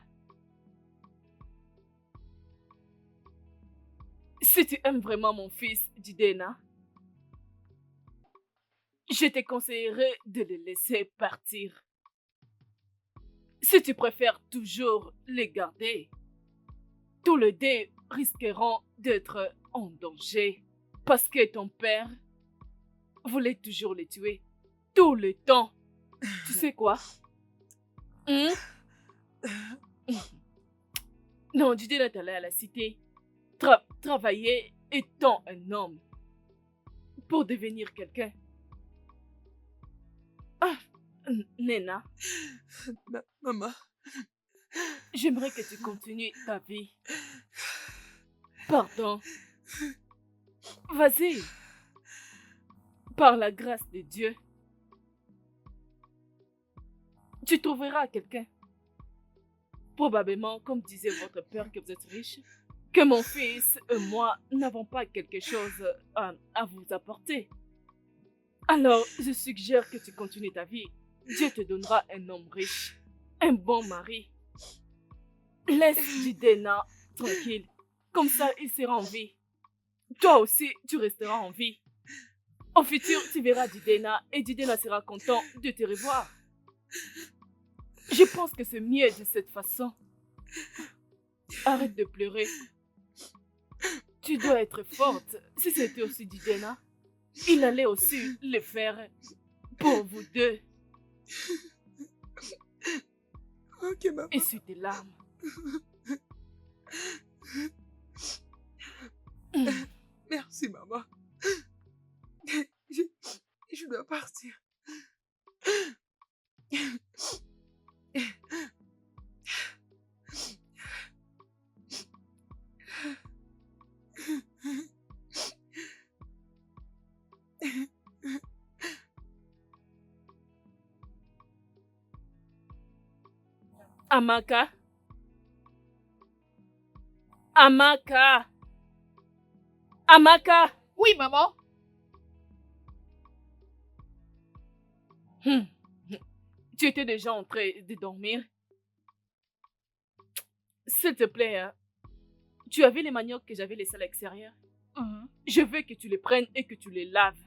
Si tu aimes vraiment mon fils, Jidena, je te conseillerais de le laisser partir. Si tu préfères toujours le garder, tous les deux risqueront d'être en danger parce que ton père voulait toujours les tuer tout le temps. Tu sais quoi? Non, Jidena est allé à la cité travailler étant un homme pour devenir quelqu'un. Ah, Nena, Maman, j'aimerais que tu continues ta vie. Pardon. Vas-y. Par la grâce de Dieu, tu trouveras quelqu'un. Probablement, comme disait votre père, que vous êtes riche, que mon fils et moi n'avons pas quelque chose à vous apporter. Alors, je suggère que tu continues ta vie. Dieu te donnera un homme riche, un bon mari. Laisse Jidena tranquille. Comme ça, il sera en vie. Toi aussi, tu resteras en vie. Au futur, tu verras Jidena et Jidena sera content de te revoir. Je pense que c'est mieux de cette façon. Arrête de pleurer. Tu dois être forte. Si c'était aussi Jidena, il allait aussi le faire pour vous deux. ok maman. Essuie tes larmes. Merci maman. Je dois partir. Amaka. Amaka. Amaka. Oui, maman. Tu étais déjà en train de dormir. S'il te plaît, hein, tu as vu les maniocs que j'avais laissés à l'extérieur? Je veux que tu les prennes et que tu les laves.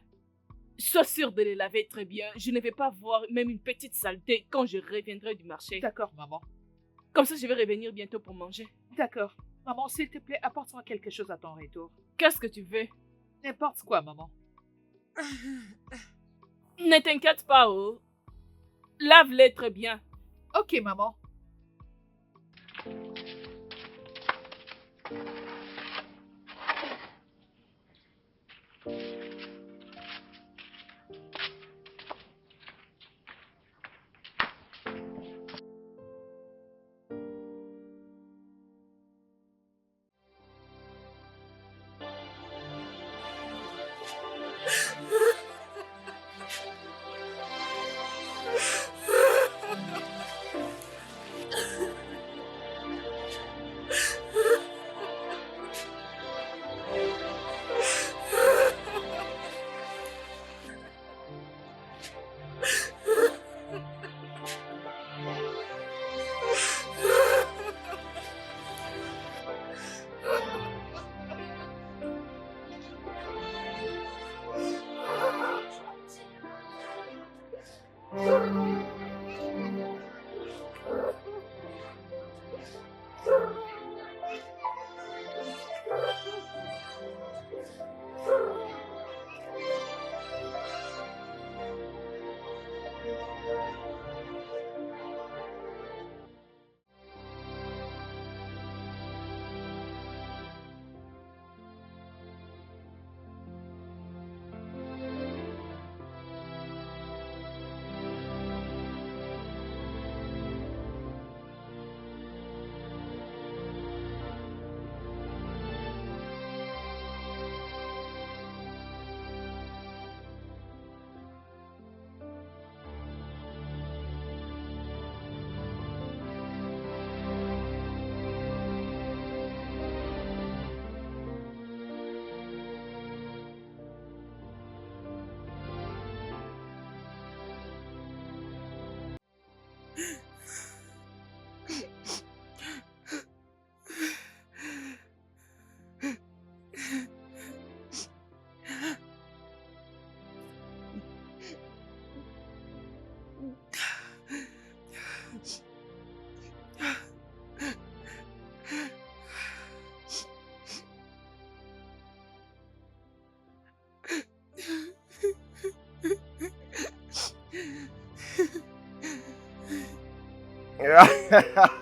Sois sûr de les laver très bien. Je ne vais pas voir même une petite saleté quand je reviendrai du marché. D'accord, maman. Comme ça, je vais revenir bientôt pour manger. D'accord. Maman, s'il te plaît, apporte-moi quelque chose à ton retour. Qu'est-ce que tu veux? N'importe quoi, maman. Ne t'inquiète pas, oh. Lave-les très bien. Ok, maman.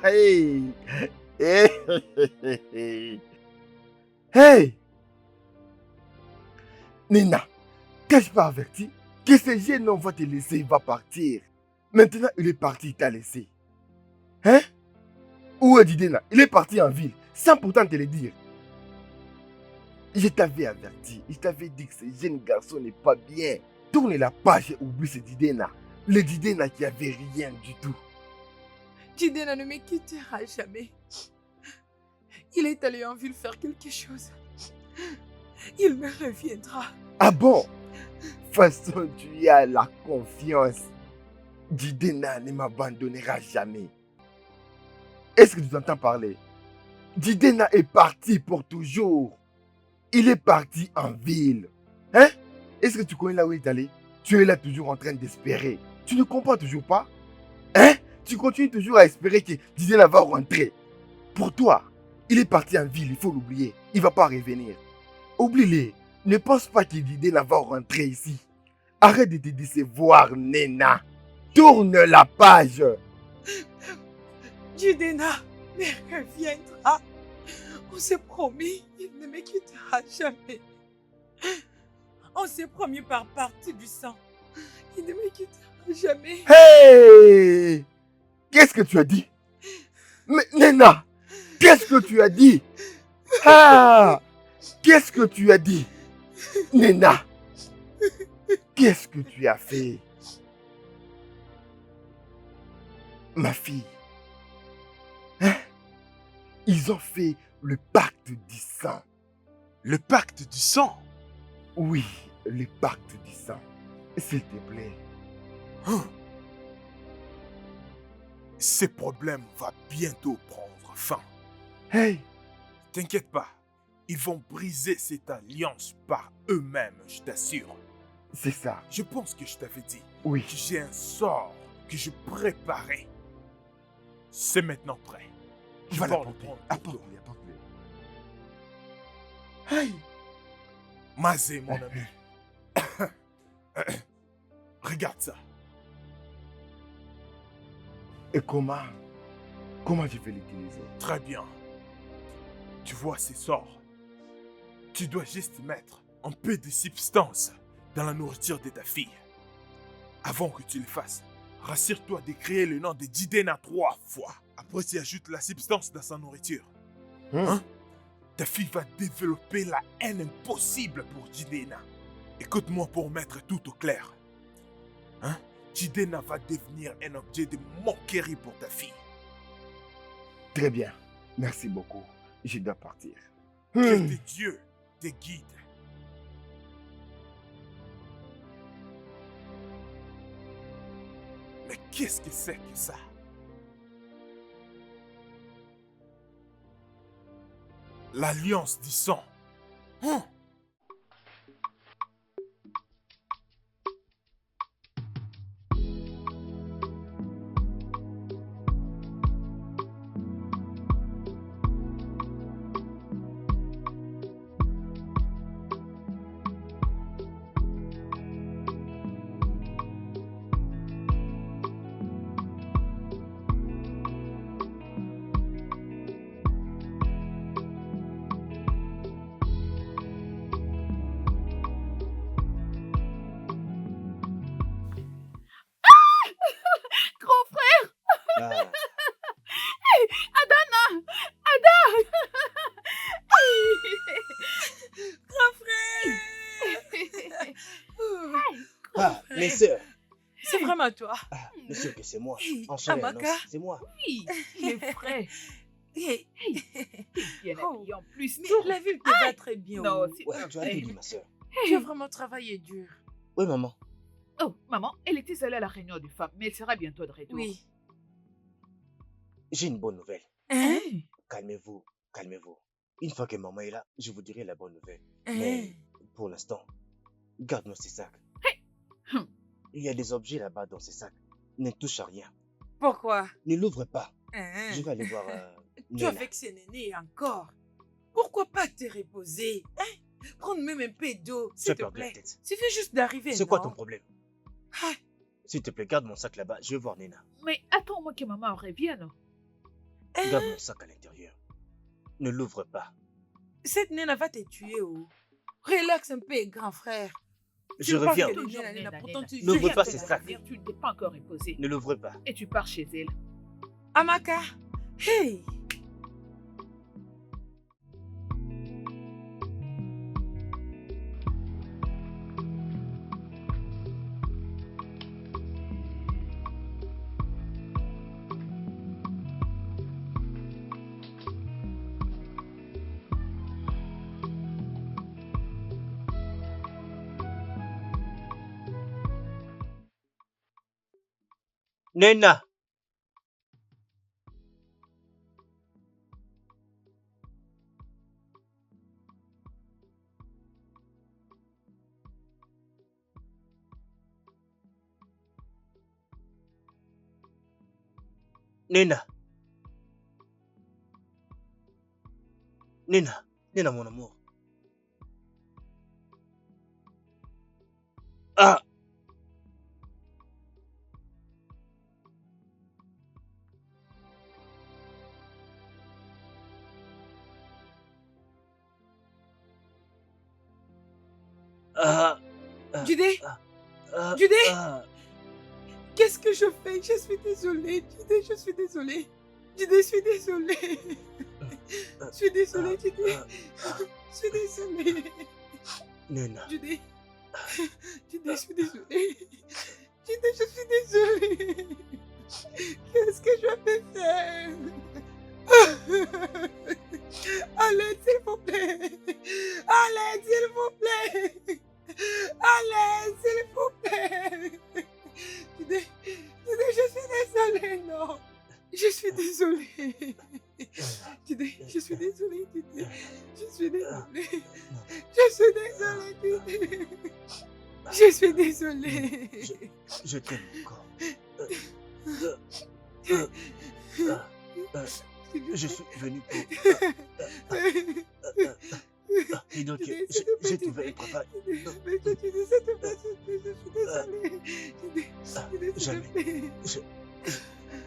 Hey! Hey! Hey! Nina, t'ai-je pas averti que ce jeune homme va te laisser, il va partir. Maintenant, il est parti, il t'a laissé. Hein? Où est Didena? Il est parti en ville, sans pourtant te le dire. Je t'avais averti, je t'avais dit que ce jeune garçon n'est pas bien. Tourne la page et oublie ce Didena. Le Didena qui avait rien du tout. Didena ne me quittera jamais. Il est allé en ville faire quelque chose. Il me reviendra. Ah bon? Façon, tu as la confiance. Didena ne m'abandonnera jamais. Est-ce que tu t'entends parler? Didena est parti pour toujours. Il est parti en ville. Hein? Est-ce que tu connais là où il est allé? Tu es là toujours en train d'espérer. Tu ne comprends toujours pas? Hein? Tu continues toujours à espérer que Didena va rentrer. Pour toi, il est parti en ville, il faut l'oublier. Il ne va pas revenir. Oublie-le. Ne pense pas que Didena va rentrer ici. Arrête de te décevoir, Nena. Tourne la page. Didena me reviendra. On s'est promis, il ne me quittera jamais. On s'est promis par partie du sang. Il ne me quittera jamais. Hey! Qu'est-ce que tu as dit? Mais Nena, qu'est-ce que tu as dit? Ah! Qu'est-ce que tu as dit? Nena, qu'est-ce que tu as fait? Ma fille, hein? Ils ont fait le pacte du sang. Le pacte du sang. Oui, le pacte du sang. S'il te plaît. Hein? Ces problèmes vont bientôt prendre fin. Hey! T'inquiète pas, ils vont briser cette alliance par eux-mêmes, je t'assure. C'est ça. Je pense que je t'avais dit Oui. que j'ai un sort que je préparais. C'est maintenant prêt. Je Va vais le l'apporter. prendre. Apporte-le, apporte-le. Hey! Mazé, mon ami. Regarde ça. Et comment je vais l'utiliser? Très bien. Tu vois ces sorts. Tu dois juste mettre un peu de substance dans la nourriture de ta fille. Avant que tu le fasses, rassure-toi de créer le nom de Didena 3 fois. Après, tu ajoutes la substance dans sa nourriture. Hein? Ta fille va développer la haine impossible pour Didena. Écoute-moi pour mettre tout au clair. Hein? Didena va devenir un objet de moquerie pour ta fille. Très bien. Merci beaucoup. Je dois partir. Que tes dieux te guident. Mais qu'est-ce que c'est que ça? L'alliance du sang. Hein? Grand frère! Ah, Adana! Ada! ah, mes sœurs. C'est vraiment toi. Ah, bien sûr que c'est moi. Hey, Enchanté, Amaka. non? C'est moi. Oui, il est frais. Hey, Bien Oh. habillé en plus. mais la ville te va très bien. Non, oh. c'est Ouais, pas tu as vrai. tout dit, ma sœur. Tu as vraiment travaillé dur. Oui, maman. Oh, maman, elle était allée à la réunion des femmes, mais elle sera bientôt de retour. Oui. J'ai une bonne nouvelle. Hein? Calmez-vous, calmez-vous. Une fois que maman est là, je vous dirai la bonne nouvelle. Hein? Mais pour l'instant, garde-moi ces sacs. Hum. Il y a des objets là-bas dans ces sacs. Ne touche à rien. Pourquoi? Ne l'ouvre pas. Hein? Je vais aller voir Tu as Nena. vexé Néné encore. Pourquoi pas te reposer? Hein? Prendre même un peu d'eau, Tu s'il as te perdu la plaît. tête. Suffit juste d'arriver, C'est quoi non? ton problème? Ah, S'il te plaît, garde mon sac là-bas. Je vais voir Nena. Mais attends-moi que maman revienne. Garde mon sac à l'intérieur. Ne l'ouvre pas. Cette Nena va te tuer, oh. Relax un peu, grand frère. Je Tu parles reviens. de Toujours Nena, Nena, pourtant tu N'ouvre viens pas de ces la sacs. dire. Tu ne t'es pas encore reposé. Ne l'ouvre pas. Et tu pars chez elle. Amaka, hey! Nena! Nena! Nena! Nena, mon amour. Ah! Ah! Judé, Ah! Judé! Ah! Qu'est-ce que je fais? Je suis désolée, Judé, je suis désolée. Judé, je suis désolée. Je suis désolée, Judé. Je suis désolée. Nena! Judé, Judé, je suis désolée. Judé, je suis désolée. Qu'est-ce que je vais faire? Allez, s'il vous plaît. Allez, s'il vous plaît. Allez, s'il vous plaît. Judé, Judé, je suis désolée, non. Je suis désolée. Judé, je suis désolée, Judé. Je suis désolée. Je suis désolée, Judé. Je suis désolée. Je t'aime encore. Je suis venu pour... Et donc, j'ai trouvé un travail. Mais que tu dis, s'il te plaît, je suis désolée. Judé, s'il Jamais. te plaît.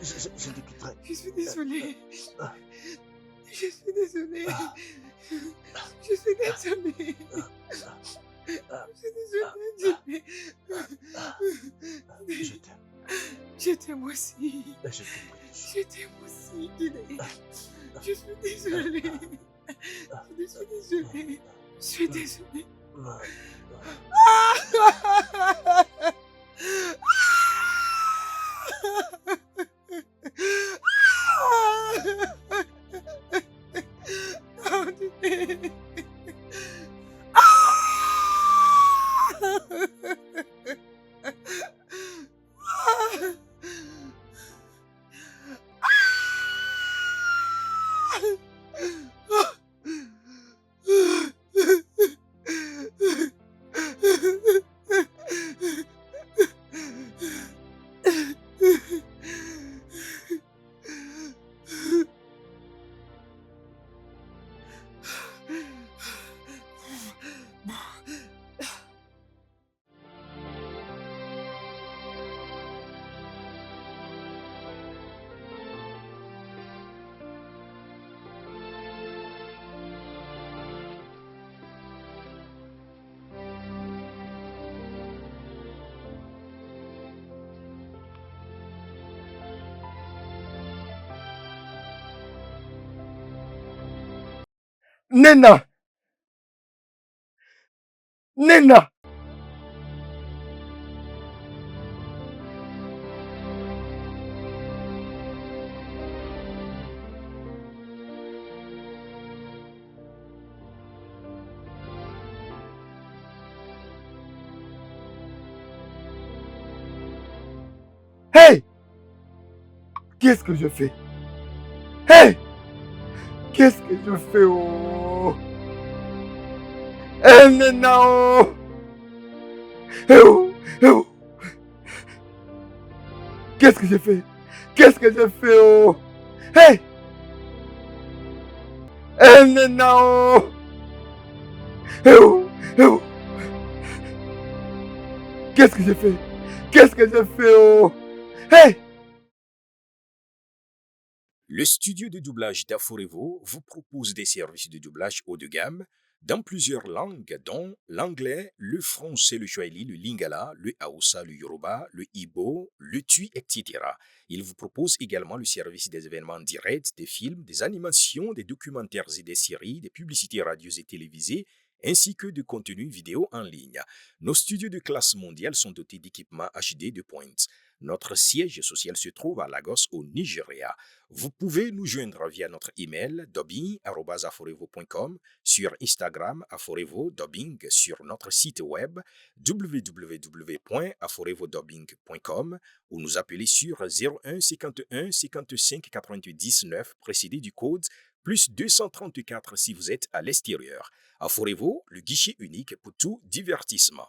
Je te quitterai. Je suis désolée. Je suis désolée. Je suis désolée. Je suis désolée. Je t'aime. Je t'aime aussi. Je t'aime. Je t'aime aussi, Judé. Je suis désolée. Je suis désolée. Je suis désolée. Oh, Judé. Nena! Nena! Hey! Qu'est-ce que je fais? Hey! Qu'est-ce que je fais? Oh! Eh, Nena! Oh! Eh oh! Eh oh! Qu'est-ce que j'ai fait? Qu'est-ce que j'ai fait? Oh! Hey! Eh, Nena! Oh! Eh oh! Eh oh! Qu'est-ce que j'ai fait? Qu'est-ce que j'ai fait? Oh! Hey! Le studio de doublage d'Aforevo vous propose des services de doublage haut de gamme dans plusieurs langues, dont l'anglais, le français, le swahili, le lingala, le hausa, le yoruba, le igbo, le tui, etc. Il vous propose également le service des événements directs, des films, des animations, des documentaires et des séries, des publicités radio et télévisées, ainsi que de contenus vidéo en ligne. Nos studios de classe mondiale sont dotés d'équipements HD de pointe. Notre siège social se trouve à Lagos, au Nigeria. Vous pouvez nous joindre via notre email dubbing@aforevo.com, sur Instagram Aforevo Dubbing, sur notre site web www.aforevodubbing.com ou nous appeler sur 01 51 55 99 précédé du code plus 234 si vous êtes à l'extérieur. Aforevo, le guichet unique pour tout divertissement.